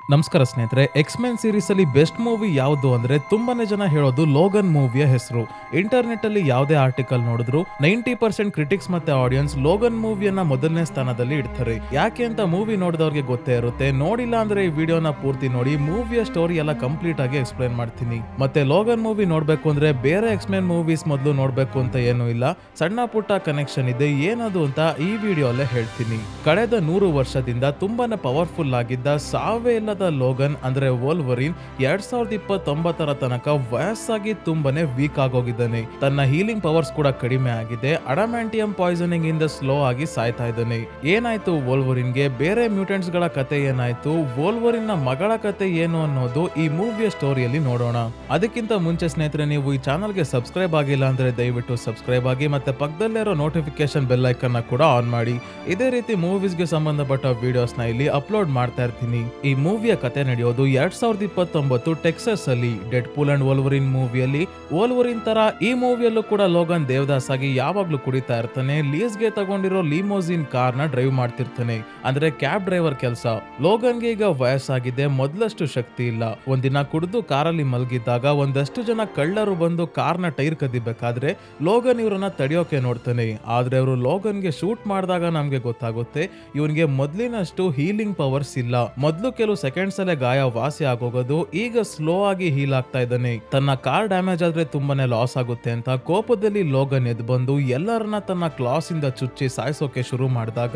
ನಮಸ್ಕಾರ ಸ್ನೇಹಿತರೆ. ಎಕ್ಸ್‌ಮೆನ್ ಸೀರೀಸ್ ಅಲ್ಲಿ ಬೆಸ್ಟ್ ಮೂವಿ ಯಾವುದು ಅಂದ್ರೆ ತುಂಬಾನೇ ಜನ ಹೇಳೋದು ಲೋಗನ್ ಮೂವಿಯ ಹೆಸರು. ಇಂಟರ್ನೆಟ್ ಅಲ್ಲಿ ಯಾವುದೇ ಆರ್ಟಿಕಲ್ ನೋಡಿದ್ರು 90% ಕ್ರಿಟಿಕ್ಸ್ ಮತ್ತೆ ಆಡಿಯನ್ಸ್ ಲೋಗನ್ ಮೂವಿಯನ್ನ ಮೊದಲನೇ ಸ್ಥಾನದಲ್ಲಿ ಇಡ್ತಾರೆ. ಯಾಕೆ ಅಂತ ಮೂವಿ ನೋಡಿದವ್ರಿಗೆ ಗೊತ್ತೇ ಇರುತ್ತೆ. ನೋಡಿಲ್ಲ ಅಂದ್ರೆ ಈ ವಿಡಿಯೋನ ಪೂರ್ತಿ ನೋಡಿ, ಮೂವಿಯ ಸ್ಟೋರಿ ಎಲ್ಲ ಕಂಪ್ಲೀಟ್ ಆಗಿ ಎಕ್ಸ್ಪ್ಲೈನ್ ಮಾಡ್ತೀನಿ. ಮತ್ತೆ ಲೋಗನ್ ಮೂವಿ ನೋಡ್ಬೇಕು ಅಂದ್ರೆ ಬೇರೆ ಎಕ್ಸ್‌ಮೆನ್ ಮೂವೀಸ್ ಮೊದಲು ನೋಡ್ಬೇಕು ಅಂತ ಏನೂ ಇಲ್ಲ. ಸಣ್ಣ ಪುಟ್ಟ ಕನೆಕ್ಷನ್ ಇದೆ. ಏನದು ಅಂತ ಈ ವಿಡಿಯೋ ಅಲ್ಲೇ ಹೇಳ್ತೀನಿ. ಕಳೆದ 100 ವರ್ಷದಿಂದ ತುಂಬಾನೇ ಪವರ್ಫುಲ್ ಆಗಿದ್ದ ಸಾವೇ ಇಲ್ಲದ ಲೋಗನ್ ಅಂದ್ರೆ ವೋಲ್ವರಿನ್ 2029 ತನಕ ವಯಸ್ಸಾಗಿ ತುಂಬಾನೇ ವೀಕ್ ಆಗೋಗಿದ್ದಾನೆ. ತನ್ನ ಹೀಲಿಂಗ್ ಪವರ್ಸ್ ಕೂಡ ಕಡಿಮೆ ಆಗಿದೆ. ಅಡಮ್ಯಾಂಟಿಯಂ ಪಾಯ್ಸನಿಂಗ್ ಇಂದ ಸ್ಲೋ ಆಗಿ ಸಾಯ್ತಾ ಇದ್ದಾನೆ. ಏನಾಯ್ತು ವೋಲ್ವರಿನ್ಗೆ? ಬೇರೆ ಮ್ಯೂಟೆಂಟ್ಸ್ ಗಳ ಕತೆ ಏನಾಯ್ತು? ವೋಲ್ವರಿನ್ ನ ಮಗಳ ಕತೆ ಏನು ಅನ್ನೋದು ಈ ಮೂವಿಯ ಸ್ಟೋರಿಯಲ್ಲಿ ನೋಡೋಣ. ಅದಕ್ಕಿಂತ ಮುಂಚೆ ಸ್ನೇಹಿತರೆ, ನೀವು ಈ ಚಾನಲ್ಗೆ ಸಬ್ಸ್ಕ್ರೈಬ್ ಆಗಿಲ್ಲ ಅಂದ್ರೆ ದಯವಿಟ್ಟು ಸಬ್ಸ್ಕ್ರೈಬ್ ಆಗಿ, ಮತ್ತೆ ಪಕ್ಕದಲ್ಲೇ ಇರೋ ನೋಟಿಫಿಕೇಶನ್ ಬೆಲ್ ಐಕನ್ ಕೂಡ ಆನ್ ಮಾಡಿ. ಇದೇ ರೀತಿ ಮೂವೀಸ್ಗೆ ಸಂಬಂಧಪಟ್ಟ ವಿಡಿಯೋಸ್ ನ ಇಲ್ಲಿ ಅಪ್ಲೋಡ್ ಮಾಡ್ತಾ ಇರ್ತೀನಿ. ಈ ಮೂವಿಯ ಕತೆ ನಡೆಯೋದು 2029 ಟೆಕ್ಸಸ್ ಅಲ್ಲಿ. ಡೆಡ್ ಪೂಲ್ ಅಂಡ್ ವೋಲ್ವರಿನ್ ಮೂವಿಯಲ್ಲಿ ವೋಲ್ವರಿನ್ ತರ ಈ ಮೂವಿಯಲ್ಲೂ ಕೂಡ ಲೋಗನ್ ದೇವದಾಸ್ ಆಗಿ ಯಾವಾಗ್ಲೂ ಕುಡಿತಾ ಇರ್ತಾನೆ. ಲೀಸ್ಗೆ ತಗೊಂಡಿರೋ ಲಿಮೋಸಿನ್ ಕಾರ್ ನ ಡ್ರೈವ್ ಮಾಡ್ತಿರ್ತಾನೆ, ಅಂದ್ರೆ ಕ್ಯಾಬ್ ಡ್ರೈವರ್ ಕೆಲಸ. ಲೋಗನ್ಗೆ ಈಗ ವಯಸ್ಸಾಗಿದೆ, ಮೊದಲಷ್ಟು ಶಕ್ತಿ ಇಲ್ಲ. ಒಂದಿನ ಕುಡಿದು ಕಾರಲ್ಲಿ ಮಲಗಿದ್ದಾಗ ಒಂದಷ್ಟು ಜನ ಕಳ್ಳರು ಬಂದು ಕಾರ್ನ ಟೈರ್ ಕದಿಬೇಕಾದ್ರೆ ಲೋಗನ್ ಇವ್ರನ್ನ ತಡೆಯೋಕೆ ನೋಡ್ತಾನೆ. ಆದ್ರೆ ಅವರು ಲೋಗನ್ಗೆ ಶೂಟ್ ಮಾಡಿದಾಗ ನಮ್ಗೆ ಗೊತ್ತಾಗುತ್ತೆ ಇವನ್ಗೆ ಮೊದ್ಲಿನಷ್ಟು ಹೀಲಿಂಗ್ ಪವರ್ಸ್ ಇಲ್ಲ. ಮೊದ್ಲು ಕೆಲವು ಸೆಕೆಂಡ್ಸ್ ಅಲ್ಲೇ ಗಾಯ ವಾಸಿ ಆಗೋಗೋದು, ಈಗ ಸ್ಲೋ ಆಗಿ ಹೀಲ್ ಆಗ್ತಾ ಇದ್ದಾನೆ. ತನ್ನ ಕಾರ್ ಡ್ಯಾಮೇಜ್ ಆದ್ರೆ ತುಂಬಾನೇ ಲಾಸ್ ಆಗುತ್ತೆ ಅಂತ ಕೋಪದಲ್ಲಿ ಲೋಗನ್ ಎದ್ದು ಬಂದು ಎಲ್ಲರನ್ನ ತನ್ನ ಕ್ಲಾಸ್ ಇಂದ ಚುಚ್ಚಿ ಸಾಯಿಸೋಕೆ ಶುರು ಮಾಡಿದಾಗ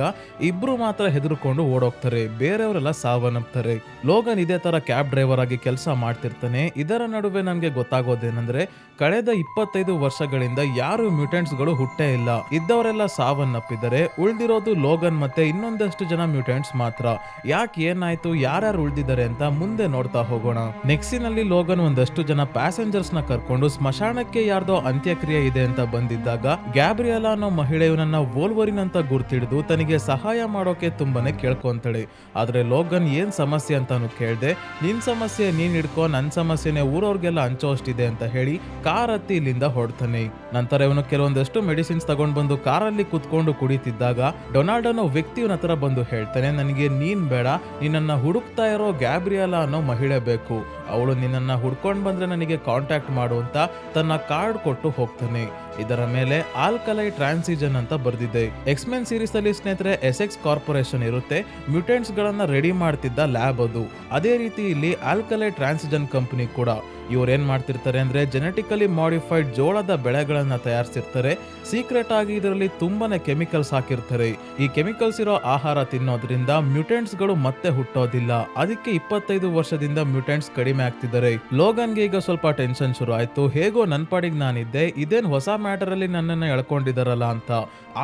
ಇಬ್ರು ಮಾತ್ರ ಹೆದರ್ಕೊಂಡು ಓಡೋಗ್ತಾರೆ. ಬೇರೆಯವರೆಲ್ಲ ಸಾವನ್ನಪ್ತಾರೆ. ಲೋಗನ್ ಇದೇ ತರ ಕ್ಯಾಬ್ ಡ್ರೈವರ್ ಆಗಿ ಕೆಲಸ ಮಾಡ್ತಿರ್ತಾನೆ. ಇದರ ನಡುವೆ ನಮ್ಗೆ ಗೊತ್ತಾಗೋದೇನಂದ್ರೆ ಕಳೆದ 25 ವರ್ಷಗಳಿಂದ ಯಾರು ಮ್ಯೂಟೆಂಟ್ಸ್ ಗಳು ಹುಟ್ಟೇ ಇಲ್ಲ. ಇದ್ದವರೆಲ್ಲ ಸಾವನ್ನಪ್ಪಿದ್ದಾರೆ. ಉಳಿದಿರೋದು ಲೋಗನ್ ಮತ್ತೆ ಇನ್ನೊಂದಷ್ಟು ಜನ ಮ್ಯೂಟೆಂಟ್ಸ್ ಮಾತ್ರ. ಯಾಕೆ, ಏನಾಯ್ತು, ಯಾರ್ಯಾರು ಉಳಿದಿದ್ದಾರೆ ಅಂತ ಮುಂದೆ ನೋಡ್ತಾ ಹೋಗೋಣ. ನೆಕ್ಸ್ಟಿನಲ್ಲಿ ಲೋಗನ್ ಒಂದಷ್ಟು ಜನ ಪ್ಯಾಸೆಂಜರ್ಸ್ ನ ಕರ್ಕೊಂಡು ಸ್ಮಶಾನಕ್ಕೆ ಯಾರ್ದೋ ಅಂತ್ಯಕ್ರಿಯೆ ಇದೆ ಅಂತ ಬಂದಿದ್ದಾಗ ಗ್ಯಾಬ್ರಿಯಲಾ ಅನ್ನೋ ಮಹಿಳೆ ಇವನನ್ನ ವೋಲ್ವರಿನ್ ಅಂತ ಗುರ್ತಿಡಿದು ತನಗೆ ಸಹಾಯ ಮಾಡೋಕೆ ತುಂಬಾನೇ ಕೇಳ್ಕೊಂತಾಳೆ. ಆದ್ರೆ ಲೋಗನ್ ಏನ್ ಸಮಸ್ಯೆ ಅಂತಾನು ಕೇಳ್ದೆ, ನಿನ್ ಸಮಸ್ಯೆ ನೀನ್ ಹಿಡ್ಕೊ, ನನ್ ಸಮಸ್ಯೆನೆ ಊರವ್ರಿಗೆಲ್ಲ ಹಂಚೋಷ್ಟಿದೆ ಅಂತ ಹೇಳಿ ಕಾರ್ ಹತ್ತಿ ಇಲ್ಲಿಂದ ಹೊಡ್ತಾನೆ. ನಂತರ ಇವನು ಕೆಲವೊಂದಷ್ಟು ಮೆಡಿಸಿನ್ಸ್ ತಗೊಂಡ್ ಬಂದು ಕಾರಲ್ಲಿ ಕುತ್ಕೊಂಡು ಕುಡಿತಿದ್ದಾಗ ಡೊನಾಲ್ಡ್ ಅನ್ನೋ ವ್ಯಕ್ತಿ ಇವನ ಹತ್ರ ಬಂದು ಹೇಳ್ತಾನೆ, ನನಗೆ ನೀನ್ ಬೇಡ, ನಿನ್ನನ್ನ ಹುಡುಕ್ತಾ ಇರೋ ಗ್ಯಾಬ್ರಿಯಲಾ ಅನ್ನೋ ಮಹಿಳೆ ಬೇಕು. ಅವಳು ನಿನ್ನನ್ನ ಹುಡ್ಕೊಂಡ್ ಬಂದ್ರೆ ನನಗೆ ಕಾಂಟ್ಯಾಕ್ಟ್ ಮಾಡು ಅಂತ ತನ್ನ ಕಾರ್ಡ್ ಕೊಟ್ಟು ಹೋಗ್ತಾನೆ. ಇದರ ಮೇಲೆ ಆಲ್ಕಲೈ ಟ್ರಾನ್ಸಿಜನ್ ಅಂತ ಬರ್ದಿದೆ. ಎಕ್ಸ್‌ಮೆನ್ ಸೀರೀಸ್ ಅಲ್ಲಿ ಸ್ನೇಹಿತರೆ ಎಸೆಕ್ಸ್ ಕಾರ್ಪೊರೇಷನ್ ಇರುತ್ತೆ. ಮ್ಯೂಟೆಂಟ್ಸ್ ಗಳನ್ನ ರೆಡಿ ಮಾಡ್ತಿದ್ದ ಲ್ಯಾಬ್ ಅದು. ಅದೇ ರೀತಿ ಇಲ್ಲಿ ಆಲ್ಕಲೈ ಟ್ರಾನ್ಸಿಜನ್ ಕಂಪನಿ ಕೂಡ. ಇವ್ರು ಏನ್ ಮಾಡ್ತಿರ್ತಾರೆ ಅಂದ್ರೆ ಜೆನೆಟಿಕಲಿ ಮಾಡಿಫೈಡ್ ಜೋಳದ ಬೆಳೆಗಳನ್ನ ತಯಾರಿಸಿರ್ತಾರೆ. ಸೀಕ್ರೆಟ್ ಆಗಿ ಇದರಲ್ಲಿ ತುಂಬಾನೇ ಕೆಮಿಕಲ್ಸ್ ಹಾಕಿರ್ತಾರೆ. ಈ ಕೆಮಿಕಲ್ಸ್ ಇರೋ ಆಹಾರ ತಿನ್ನೋದ್ರಿಂದ ಮ್ಯೂಟೆಂಟ್ಸ್ ಗಳು ಮತ್ತೆ ಹುಟ್ಟೋದಿಲ್ಲ. ಅದಕ್ಕೆ 25 ವರ್ಷದಿಂದ ಮ್ಯೂಟೆಂಟ್ಸ್ ಕಡಿಮೆ ಆಗ್ತಿದ್ದಾರೆ. ಲೋಗನ್ಗೆ ಈಗ ಸ್ವಲ್ಪ ಟೆನ್ಷನ್ ಶುರು ಆಯ್ತು. ಹೇಗೋ ನನ್ ಪಾಡಿಗೆ ನಾನಿದ್ದೆ, ಇದೇನ್ ಹೊಸ ಮ್ಯಾಟರ್ ಅಲ್ಲಿ ನನ್ನನ್ನ ಎಳ್ಕೊಂಡಿದಾರಲ್ಲ ಅಂತ.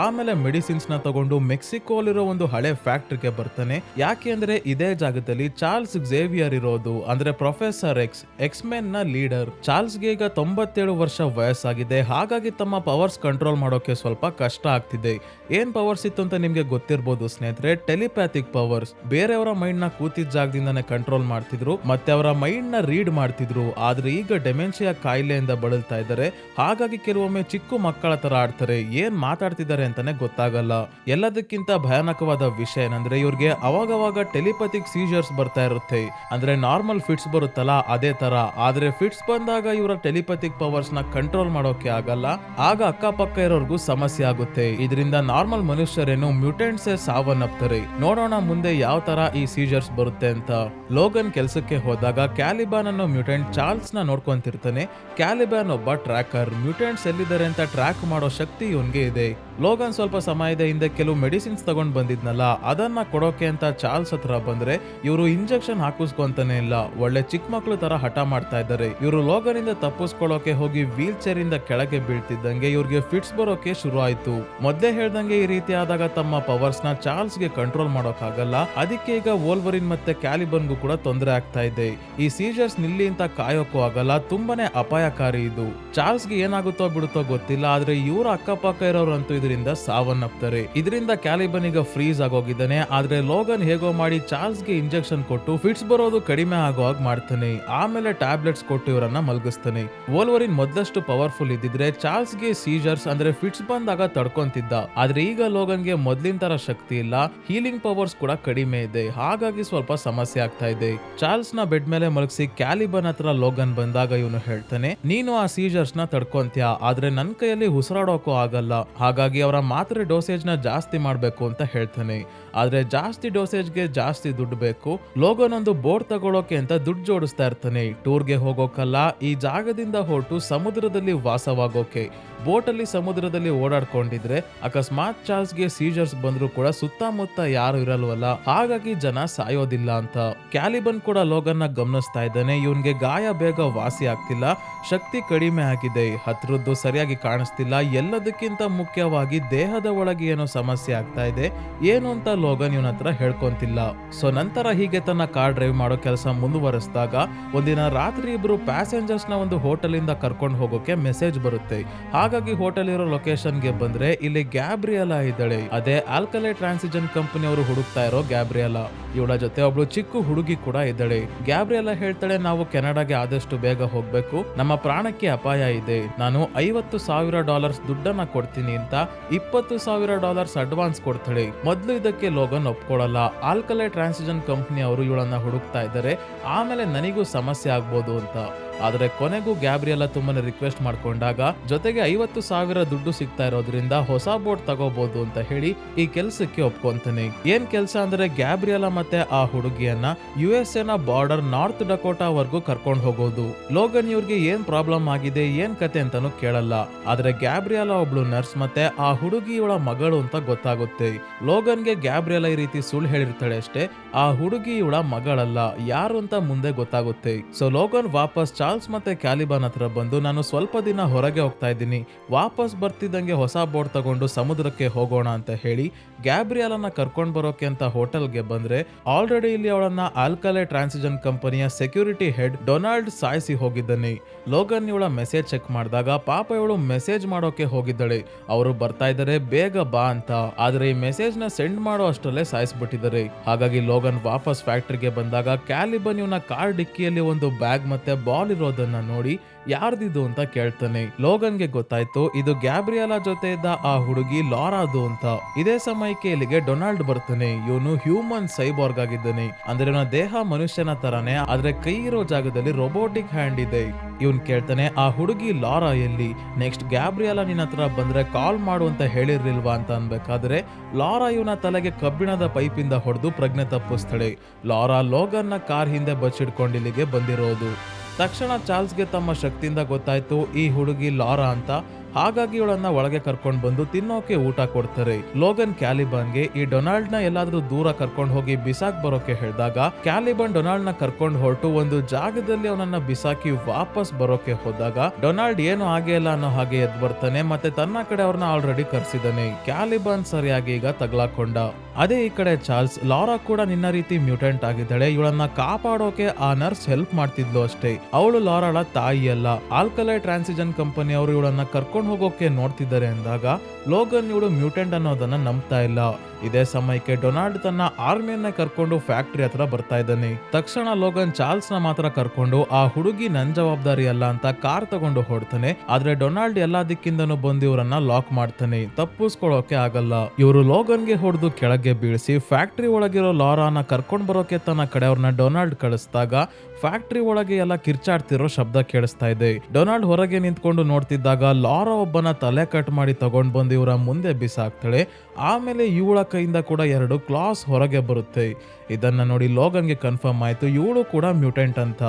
ಆಮೇಲೆ ಮೆಡಿಸಿನ್ಸ್ ನ ತಗೊಂಡು ಮೆಕ್ಸಿಕೋಲಿರೋ ಒಂದು ಹಳೆ ಫ್ಯಾಕ್ಟ್ರಿಗೆ ಬರ್ತಾನೆ. ಯಾಕೆ ಅಂದ್ರೆ ಇದೇ ಜಾಗದಲ್ಲಿ ಚಾರ್ಲ್ಸ್ ಝೇವಿಯರ್ ಇರೋದು, ಅಂದ್ರೆ ಪ್ರೊಫೆಸರ್ ಎಕ್ಸ್, ಎಕ್ಸ್‌ಮೆನ್ ನ ಲೀಡರ್. ಚಾರ್ಲ್ಸ್ಗೆ ಈಗ 97 ವರ್ಷ ವಯಸ್ಸಾಗಿದೆ. ಹಾಗಾಗಿ ತಮ್ಮ ಪವರ್ಸ್ ಕಂಟ್ರೋಲ್ ಮಾಡೋಕೆ ಸ್ವಲ್ಪ ಕಷ್ಟ ಆಗ್ತಿದೆ. ಏನ್ ಪವರ್ಸ್ ಇತ್ತು ಅಂತ ನಿಮ್ಗೆ ಗೊತ್ತಿರ್ಬೋದು ಸ್ನೇಹಿತರೆ, ಟೆಲಿಪ್ಯಾಥಿಕ್ ಪವರ್ಸ್. ಬೇರೆಯವರ ಮೈಂಡ್ ನ ಕೂತಿದ್ದ ಜಾಗದಿಂದಾನೆ ಕಂಟ್ರೋಲ್ ಮಾಡ್ತಿದ್ರು, ಮತ್ತೆ ಅವರ ಮೈಂಡ್ ನ ರೀಡ್ ಮಾಡ್ತಿದ್ರು. ಆದ್ರೆ ಈಗ ಡೆಮೆನ್ಷಿಯಾ ಕಾಯಿಲೆಯಿಂದ ಬಳಲ್ತಾ ಇದ್ದಾರೆ. ಹಾಗಾಗಿ ಕೆಲವೊಮ್ಮೆ ಚಿಕ್ಕ ಮಕ್ಕಳ ತರ ಆಡ್ತಾರೆ. ಏನ್ ಮಾತಾಡ್ತಿದ್ದಾರೆ ಅಂತಾನೆ ಗೊತ್ತಾಗಲ್ಲ. ಎಲ್ಲದಕ್ಕಿಂತ ಭಯಾನಕವಾದ ವಿಷಯ ಏನಂದ್ರೆ ಇವ್ರಿಗೆ ಅವಾಗವಾಗ ಟೆಲಿಪತಿಕ್ ಸೀಜರ್ಸ್ ಬರ್ತಾ ಇರುತ್ತೆ. ಅಂದ್ರೆ ನಾರ್ಮಲ್ ಫಿಟ್ಸ್ ಬರುತ್ತಲ್ಲ ಅದೇ ತರ. ಆದ್ರೆ ಫಿಟ್ಸ್ ಬಂದಾಗ ಇವರ ಟೆಲಿಪತಿಕ್ ಪವರ್ಸ್ ನ ಕಂಟ್ರೋಲ್ ಮಾಡೋಕೆ ಆಗಲ್ಲ. ಆಗ ಅಕ್ಕಪಕ್ಕ ಇರೋರ್ಗೂ ಸಮಸ್ಯೆ ಆಗುತ್ತೆ. ಇದರಿಂದ ನಾರ್ಮಲ್ ಮನುಷ್ಯರೇನು ಮ್ಯೂಟೆಂಟ್ಸ್ ಸಾವನ್ನಪ್ತಾರೆ. ನೋಡೋಣ ಮುಂದೆ ಯಾವ ತರ ಈ ಸೀಜರ್ಸ್ ಬರುತ್ತೆ ಅಂತ. ಲೋಗನ್ ಕೆಲಸಕ್ಕೆ ಹೋದಾಗ ಕ್ಯಾಲಿಬಾನ್ ಅನ್ನೋ ಮ್ಯೂಟೆಂಟ್ ಚಾರ್ಲ್ಸ್ ನ ನೋಡ್ಕೊಂತಿರ್ತಾನೆ. ಕ್ಯಾಲಿಬಾನ್ ಒಬ್ಬ ಟ್ರ್ಯಾಕರ್. ಮ್ಯೂಟೆಂಟ್ಸ್ ಎಲ್ಲಿದ್ದಾರೆ ಅಂತ ಟ್ರ್ಯಾಕ್ ಮಾಡೋ ಶಕ್ತಿ ಇವನ್ಗೆ ಇದೆ. ಲೋಗನ್ ಸ್ವಲ್ಪ ಸಮಯದ ಹಿಂದೆ ಕೆಲವು ಮೆಡಿಸಿನ್ಸ್ ತಗೊಂಡ್ ಬಂದಿದ್ನಲ್ಲ, ಅದನ್ನ ಕೊಡೋಕೆ ಅಂತ ಚಾರ್ಲ್ಸ್ ಹತ್ರ ಬಂದ್ರೆ ಇವರು ಇಂಜೆಕ್ಷನ್ ಹಾಕಿಸ್ಕೊಂತಾನೆ ಇಲ್ಲ. ಒಳ್ಳೆ ಚಿಕ್ಕ ಮಕ್ಳು ತರ ಹಠ ಮಾಡ್ತಾ ಇದ್ದಾರೆ. ಇವರು ಲೋಗನ್ ಇಂದ ತಪ್ಪಿಸ್ಕೊಳ್ಳೋಕೆ ಹೋಗಿ ವೀಲ್ ಚೇರ್ ಇಂದ ಕೆಳಗೆ ಬೀಳ್ತಿದ್ದಂಗೆ ಇವ್ರಿಗೆ ಫಿಟ್ಸ್ ಬರೋಕೆ ಶುರು ಆಯ್ತು. ಮೊದ್ಲೇ ಹೇಳ್ದಂಗೆ ಈ ರೀತಿ ಆದಾಗ ತಮ್ಮ ಪವರ್ಸ್ ನ ಚಾರ್ಲ್ಸ್ ಗೆ ಕಂಟ್ರೋಲ್ ಮಾಡೋಕ್ಕಾಗಲ್ಲ. ಅದಕ್ಕೆ ಈಗ ವೋಲ್ವರಿನ್ ಮತ್ತೆ ಕ್ಯಾಲಿಬನ್ಗೂ ಕೂಡ ತೊಂದರೆ ಆಗ್ತಾ ಇದೆ. ಈ ಸೀಜರ್ಸ್ ನಿಲ್ಲಿ ಅಂತ ಕಾಯೋಕ್ಕೂ ಆಗಲ್ಲ. ತುಂಬಾನೇ ಅಪಾಯಕಾರಿ ಇದು. ಚಾರ್ಲ್ಸ್ ಗೆ ಏನಾಗುತ್ತೋ ಬಿಡುತ್ತೋ ಗೊತ್ತಿಲ್ಲ. ಆದ್ರೆ ಇವರ ಅಕ್ಕಪಕ್ಕ ಇರೋರಂತೂ ಕುಡಿಯೋದ್ರಿಂದ ಸಾವನ್ನಪ್ತಾರೆ. ಇದರಿಂದ ಕ್ಯಾಲಿಬನ್ ಈಗ ಫ್ರೀಸ್ ಆಗೋಗಿದ್ದಾನೆ. ಆದ್ರೆ ಲೋಗನ್ ಹೇಗೋ ಮಾಡಿ ಚಾರ್ಲ್ಸ್ಗೆ ಇಂಜೆಕ್ಷನ್ ಕೊಟ್ಟು ಫಿಟ್ಸ್ ಬರೋದು ಕಡಿಮೆ ಆಗೋ ಹಾಗೆ ಮಾಡ್ತಾನೆ. ಆಮೇಲೆ ಟ್ಯಾಬ್ಲೆಟ್ಸ್ ಕೊಟ್ಟು ಇವರನ್ನ ಮಲಗಿಸ್ತಾನೆ. ವೋಲ್ವರಿನ್ ಮೊದಲಷ್ಟು ಪವರ್ಫುಲ್ ಇದ್ದಿದ್ರೆ ಚಾರ್ಲ್ಸ್ಗೆ ಸೀಜರ್ಸ್ ಅಂದ್ರೆ ಫಿಟ್ಸ್ ಬಂದಾಗ ತಡ್ಕೊಂತಿದ್ದ. ಆದ್ರೆ ಈಗ ಲೋಗನ್ಗೆ ಮೊದ್ಲಿನ ತರ ಶಕ್ತಿ ಇಲ್ಲ, ಹೀಲಿಂಗ್ ಪವರ್ಸ್ ಕೂಡ ಕಡಿಮೆ ಇದೆ. ಹಾಗಾಗಿ ಸ್ವಲ್ಪ ಸಮಸ್ಯೆ ಆಗ್ತಾ ಇದೆ. ಚಾರ್ಲ್ಸ್ ನ ಬೆಡ್ ಮೇಲೆ ಮಲಗಿಸಿ ಕ್ಯಾಲಿಬನ್ ಹತ್ರ ಲೋಗನ್ ಬಂದಾಗ ಇವನು ಹೇಳ್ತಾನೆ, ನೀನು ಆ ಸೀಜರ್ಸ್ ನ ತಡ್ಕೊಂತ್ಯಾ, ಆದ್ರೆ ನನ್ ಕೈಯಲ್ಲಿ ಉಸಿರಾಡೋಕೂ ಆಗಲ್ಲ. ಹಾಗಾಗಿ ಅವರ ಮಾತ್ರೆ ಡೋಸೇಜ್ ನ ಜಾಸ್ತಿ ಮಾಡ್ಬೇಕು ಅಂತ ಹೇಳ್ತಾನೆ. ಆದ್ರೆ ಜಾಸ್ತಿ ಡೋಸೇಜ್ಗೆ ಜಾಸ್ತಿ ದುಡ್ಡು ಬೇಕು. ಲೋಗನ್ ಒಂದು ಬೋಟ್ ತಗೊಳೋಕೆ ಅಂತ ದುಡ್ಡು ಜೋಡಿಸ್ತಾ ಇರ್ತಾನೆ. ಟೂರ್ಗೆ ಹೋಗೋಕಲ್ಲ, ಈ ಜಾಗದಿಂದ ಹೊರಟು ಸಮುದ್ರದಲ್ಲಿ ವಾಸವಾಗೋಕೆ. ಬೋಟ್ ಅಲ್ಲಿ ಸಮುದ್ರದಲ್ಲಿ ಓಡಾಡ್ಕೊಂಡಿದ್ರೆ ಅಕಸ್ಮಾತ್ ಚಾರ್ಲ್ಸ್ಗೆ ಸೀಜರ್ಸ್ ಬಂದ್ರು ಕೂಡ ಸುತ್ತಮುತ್ತ ಯಾರು ಇರಲ್ವಲ್ಲ, ಹಾಗಾಗಿ ಜನ ಸಾಯೋದಿಲ್ಲ ಅಂತ. ಕ್ಯಾಲಿಬನ್ ಕೂಡ ಲೋಗನ್ನ ಗಮನಿಸ್ತಾ ಇದ್ದಾನೆ. ಇವನ್ಗೆ ಗಾಯ ಬೇಗ ವಾಸಿ ಆಗ್ತಿಲ್ಲ, ಶಕ್ತಿ ಕಡಿಮೆ ಆಗಿದೆ, ಹತ್ರದ್ದು ಸರಿಯಾಗಿ ಕಾಣಿಸ್ತಿಲ್ಲ, ಎಲ್ಲದಕ್ಕಿಂತ ಮುಖ್ಯವಾಗಿ ದೇಹದ ಒಳಗೆ ಏನೋ ಸಮಸ್ಯೆ ಆಗ್ತಾ ಇದೆ, ಏನು ಅಂತ ಲೋಗನ್ ಇವನ ಹತ್ರ ಹೇಳ್ಕೊಂತಿಲ್ಲ. ಸೊ ನಂತರ ಹೀಗೆ ತನ್ನ ಕಾರ್ ಡ್ರೈವ್ ಮಾಡೋ ಕೆಲಸ ಮುಂದುವರಿಸಿದಾಗ ಒಂದಿನ ರಾತ್ರಿ ಇಬ್ರು ಪ್ಯಾಸೆಂಜರ್ಸ್ ನ ಒಂದು ಹೋಟೆಲ್ ಇಂದ ಕರ್ಕೊಂಡು ಹೋಗೋಕೆ ಮೆಸೇಜ್ ಬರುತ್ತೆ. ಹಾಗಾಗಿ ಹೋಟೆಲ್ ಇರೋ ಲೊಕೇಶನ್ ಗೆ ಬಂದ್ರೆ ಇಲ್ಲಿ ಗ್ಯಾಬ್ರಿಯಲಾ ಇದ್ದಾಳೆ. ಅದೇ ಆಲ್ಕಲೈ ಟ್ರಾನ್ಸಿಜನ್ ಕಂಪನಿ ಅವರು ಹುಡುಕ್ತಾ ಇರೋ ಗ್ಯಾಬ್ರಿಯಲಾ. ಇವಳ ಜೊತೆ ಒಬ್ಳು ಚಿಕ್ಕ ಹುಡುಗಿ ಕೂಡ ಇದ್ದಾಳೆ. ಗ್ಯಾಬ್ರಿಯಲಾ ಹೇಳ್ತಾಳೆ, ನಾವು ಕೆನಡಾಗೆ ಆದಷ್ಟು ಬೇಗ ಹೋಗ್ಬೇಕು, ನಮ್ಮ ಪ್ರಾಣಕ್ಕೆ ಅಪಾಯ ಇದೆ, ನಾನು $50,000 ದುಡ್ಡನ್ನ ಕೊಡ್ತೀನಿ ಅಂತ $20,000 ಅಡ್ವಾನ್ಸ್ ಕೊಡ್ತಾಳೆ. ಮೊದ್ಲು ಇದಕ್ಕೆ ಲೋಗನ್ ಒಪ್ಕೊಳ್ಳಲ್ಲ. ಆಲ್ಕಲೈ ಟ್ರಾನ್ಸಿಜನ್ ಕಂಪನಿ ಅವರು ಇವಳನ್ನ ಹುಡುಕ್ತಾ ಇದ್ದಾರೆ, ಆಮೇಲೆ ನನಗೂ ಸಮಸ್ಯೆ ಆಗ್ಬೋದು ಅಂತ. ಆದ್ರೆ ಕೊನೆಗೂ ಗ್ಯಾಬ್ರಿಯಲಾ ತುಂಬಾನೇ ರಿಕ್ವೆಸ್ಟ್ ಮಾಡ್ಕೊಂಡಾಗ ಜೊತೆಗೆ $50,000 ದುಡ್ಡು ಸಿಗ್ತಾ ಇರೋದ್ರಿಂದ ಹೊಸ ಬೋಟ್ ತಗೋಬಹುದು ಅಂತ ಹೇಳಿ ಈ ಕೆಲ್ಸಕ್ಕೆ ಒಪ್ಕೊಂತಾನೆ. ಏನ್ ಕೆಲ್ಸ ಅಂದ್ರೆ ಗ್ಯಾಬ್ರಿಯಲಾ ಮತ್ತೆ ಆ ಹುಡುಗಿಯನ್ನ USA ನ ಬಾರ್ಡರ್ ನಾರ್ತ್ ಡಕೋಟಾ ವರ್ಗೂ ಕರ್ಕೊಂಡು ಹೋಗೋದು. ಲೋಗನ್ ಇವ್ರಿಗೆ ಏನ್ ಪ್ರಾಬ್ಲಮ್ ಆಗಿದೆ, ಏನ್ ಕತೆ ಅಂತಾನು ಕೇಳಲ್ಲ. ಆದ್ರೆ ಗ್ಯಾಬ್ರಿಯಲಾ ಒಬ್ಳು ನರ್ಸ್ ಮತ್ತೆ ಆ ಹುಡುಗಿ ಇವಳ ಮಗಳು ಅಂತ ಗೊತ್ತಾಗುತ್ತೆ. ಲೋಗನ್ಗೆ ಗ್ಯಾಬ್ರಿಯಲಾ ಈ ರೀತಿ ಸುಳ್ಳು ಹೇಳಿರ್ತಾಳೆ ಅಷ್ಟೇ, ಆ ಹುಡುಗಿ ಇವಳ ಮಗಳಲ್ಲ, ಯಾರು ಅಂತ ಮುಂದೆ ಗೊತ್ತಾಗುತ್ತೆ. ಸೊ ಲೋಗನ್ ವಾಪಸ್ ಚಾರ್ಲ್ಸ್ ಮತ್ತೆ ಕ್ಯಾಲಿಬನ್ ಹತ್ರ ಬಂದು, ನಾನು ಸ್ವಲ್ಪ ದಿನ ಹೊರಗೆ ಹೋಗ್ತಾ ಇದ್ದೀನಿ, ವಾಪಸ್ ಬರ್ತಿದ್ದಂಗೆ ಹೊಸ ಬೋಟ್ ತಗೊಂಡು ಸಮುದ್ರಕ್ಕೆ ಹೋಗೋಣ ಅಂತ ಹೇಳಿ ಗ್ಯಾಬ್ರಿಯಲನ್ನ ಕರ್ಕೊಂಡ್ ಬರೋಕೆ ಅಂತ ಹೋಟೆಲ್ಗೆ ಬಂದ್ರೆ ಆಲ್ರೆಡಿ ಇಲ್ಲಿ ಅವಳನ್ನ ಆಲ್ಕಲೈ ಟ್ರಾನ್ಸಿಜನ್ ಕಂಪನಿಯ ಸೆಕ್ಯೂರಿಟಿ ಹೆಡ್ ಡೊನಾಲ್ಡ್ ಸಾಯಿಸಿ ಹೋಗಿದ್ದಾನೆ. ಲೋಗನ್ ಇವಳ ಮೆಸೇಜ್ ಚೆಕ್ ಮಾಡಿದಾಗ ಪಾಪ ಇವಳು ಮೆಸೇಜ್ ಮಾಡೋಕೆ ಹೋಗಿದ್ದಾಳೆ, ಅವರು ಬರ್ತಾ ಇದ್ದಾರೆ ಬೇಗ ಬಾ ಅಂತ. ಆದ್ರೆ ಈ ಮೆಸೇಜ್ ನ ಸೆಂಡ್ ಮಾಡೋ ಅಷ್ಟರಲ್ಲೇ ಸಾಯಿಸ್ಬಿಟ್ಟಿದ್ದಾರೆ. ಹಾಗಾಗಿ ಲೋಗನ್ ವಾಪಸ್ ಫ್ಯಾಕ್ಟ್ರಿಗೆ ಬಂದಾಗ ಕ್ಯಾಲಿಬನ್ ಇವನ ಕಾರ್ ಡಿಕ್ಕಿಯಲ್ಲಿ ಒಂದು ಬ್ಯಾಗ್ ಮತ್ತೆ ಬಾಲ್ ಇರೋದನ್ನ ನೋಡಿ ಯಾರ್ದಿದು ಅಂತ ಕೇಳ್ತಾನೆ. ಲೋಗನ್ಗೆ ಗೊತ್ತಾಯ್ತು ಇದು ಗ್ಯಾಬ್ರಿಯಲಾ ಜೊತೆ ಇದ್ದ ಆ ಹುಡುಗಿ ಲಾರಾದು ಅಂತ. ಇದೇ ಸಮಯಕ್ಕೆ ಇಲ್ಲಿಗೆ ಡೊನಾಲ್ಡ್ ಬರ್ತಾನೆ. ಇವನು ಹ್ಯೂಮನ್ ಸೈಬಾರ್ಗ್ ಆಗಿದ್ದಾನೆ, ಅಂದ್ರೆ ಇವನ ದೇಹ ಮನುಷ್ಯನ ತರಾನೇ, ಆದ್ರೆ ಕೈ ಇರೋ ಜಾಗದಲ್ಲಿ ರೋಬೋಟಿಕ್ ಹ್ಯಾಂಡ್ ಇದೆ. ಇವನ್ ಕೇಳ್ತಾನೆ, ಆ ಹುಡುಗಿ ಲಾರಾ ಎಲ್ಲಿ? ನೆಕ್ಸ್ಟ್ ಗ್ಯಾಬ್ರಿಯಲಾ ನಿನ್ನ ಹತ್ರ ಬಂದ್ರೆ ಕಾಲ್ ಮಾಡು ಅಂತ ಹೇಳಿರ್ಲಿಲ್ವಾ ಅಂತ ಅನ್ಬೇಕಾದ್ರೆ ಲಾರಾ ಇವನ ತಲೆಗೆ ಕಬ್ಬಿಣದ ಪೈಪಿಂದ ಹೊಡೆದು ಪ್ರಜ್ಞೆ ತಪ್ಪಿಸ್ತಾಳೆ. ಲಾರಾ ಲೋಗನ್ನ ಕಾರ್ ಹಿಂದೆ ಬಚ್ಚಿಡ್ಕೊಂಡು ಇಲ್ಲಿಗೆ ಬಂದಿರೋದು. ತಕ್ಷಣ ಚಾರ್ಲ್ಸ್ಗೆ ತಮ್ಮ ಶಕ್ತಿಯಿಂದ ಗೊತ್ತಾಯ್ತು ಈ ಹುಡುಗಿ ಲಾರಾ ಅಂತ. ಹಾಗಾಗಿ ಇವಳನ್ನ ಒಳಗೆ ಕರ್ಕೊಂಡು ಬಂದು ತಿನ್ನೋಕೆ ಊಟ ಕೊಡ್ತಾರೆ. ಲೋಗನ್ ಕ್ಯಾಲಿಬನ್ಗೆ ಈ ಡೊನಾಲ್ಡ್ ನ ಎಲ್ಲಾದ್ರೂ ದೂರ ಕರ್ಕೊಂಡು ಹೋಗಿ ಬಿಸಾಕ್ ಬರೋಕೆ ಹೇಳಿದಾಗ ಕ್ಯಾಲಿಬನ್ ಡೊನಾಲ್ಡ್ ನ ಕರ್ಕೊಂಡು ಹೊರಟು ಒಂದು ಜಾಗದಲ್ಲಿ ಅವನನ್ನ ಬಿಸಾಕಿ ವಾಪಸ್ ಬರೋಕೆ ಹೋದಾಗ ಡೊನಾಲ್ಡ್ ಏನು ಆಗೇ ಇಲ್ಲ ಅನ್ನೋ ಹಾಗೆ ಎದ್ ಬರ್ತಾನೆ ಮತ್ತೆ ತನ್ನ ಕಡೆ ಅವ್ರನ್ನ ಆಲ್ರೆಡಿ ಕರ್ಸಿದಾನೆ. ಕ್ಯಾಲಿಬನ್ ಸರಿಯಾಗಿ ಈಗ ತಗ್ಲಾಕೊಂಡ. ಅದೇ ಈ ಕಡೆ ಚಾರ್ಲ್ಸ್, ಲಾರಾ ಕೂಡ ನಿನ್ನ ರೀತಿ ಮ್ಯೂಟೆಂಟ್ ಆಗಿದ್ದಾಳೆ, ಇವಳನ್ನ ಕಾಪಾಡೋಕೆ ಆ ನರ್ಸ್ ಹೆಲ್ಪ್ ಮಾಡ್ತಿದ್ಲು ಅಷ್ಟೇ, ಅವಳು ಲಾರಾಳ ತಾಯಿ ಅಲ್ಲ. ಆಲ್ಕಲೈ ಟ್ರಾನ್ಸಿಜನ್ ಕಂಪನಿ ಅವರು ಇವಳನ್ನ ಕರ್ಕೊಂಡು ಹೋಗೋಕೆ ನೋಡ್ತಿದ್ದಾರೆ ಅಂದಾಗ ಲೋಗನ್ ಇವಳು ಮ್ಯೂಟೆಂಟ್ ಅನ್ನೋದನ್ನ ನಂಬ್ತಾ ಇಲ್ಲ. ಇದೇ ಸಮಯಕ್ಕೆ ಡೊನಾಲ್ಡ್ ತನ್ನ ಆರ್ಮಿಯನ್ನ ಕರ್ಕೊಂಡು ಫ್ಯಾಕ್ಟರಿ ಹತ್ರ ಬರ್ತಾ ಇದ್ದಾನೆ. ತಕ್ಷಣ ಲೋಗನ್ ಚಾರ್ಲ್ಸ್ ನ ಮಾತ್ರ ಕರ್ಕೊಂಡು ಆ ಹುಡುಗಿ ನನ್ ಜವಾಬ್ದಾರಿ ಅಲ್ಲ ಅಂತ ಕಾರ್ ತಗೊಂಡು ಹೊಡ್ತಾನೆ. ಆದ್ರೆ ಡೊನಾಲ್ಡ್ ಎಲ್ಲಾ ದಿಕ್ಕಿಂದನೂ ಬಂದು ಇವರನ್ನ ಲಾಕ್ ಮಾಡ್ತಾನೆ, ತಪ್ಪಿಸ್ಕೊಳ್ಳೋಕೆ ಆಗಲ್ಲ. ಇವರು ಲೋಗನ್ಗೆ ಹೊಡೆದು ಕೆಳಗೆ ಬೀಳಿಸಿ ಫ್ಯಾಕ್ಟರಿ ಒಳಗಿರೋ ಲಾರಾನ ಕರ್ಕೊಂಡ್ ಬರೋಕೆ ತನ್ನ ಕಡೆಯವ್ರನ್ನ ಡೊನಾಲ್ಡ್ ಕಳಿಸಿದಾಗ ಫ್ಯಾಕ್ಟರಿ ಒಳಗೆ ಎಲ್ಲ ಕಿರ್ಚಾಡ್ತಿರೋ ಶಬ್ದ ಕೇಳಿಸ್ತಾ ಇದೆ. ಡೊನಾಲ್ಡ್ ಹೊರಗೆ ನಿಂತ್ಕೊಂಡು ನೋಡ್ತಿದ್ದಾಗ ಲಾರಾ ಒಬ್ಬನ ತಲೆ ಕಟ್ ಮಾಡಿ ತಗೊಂಡ್ ಬಂದು ಇವರ ಮುಂದೆ ಬಿಸಾಕ್ತಾಳೆ. ಆಮೇಲೆ ಇವಳ ಕೈಯಿಂದ ಕೂಡ 2 ಕ್ಲಾಸ್ ಹೊರಗೆ ಬರುತ್ತೆ. ಇದನ್ನ ನೋಡಿ ಲೋಗನ್ಗೆ ಕನ್ಫರ್ಮ್ ಆಯ್ತು ಇವಳು ಕೂಡ ಮ್ಯೂಟೆಂಟ್ ಅಂತ.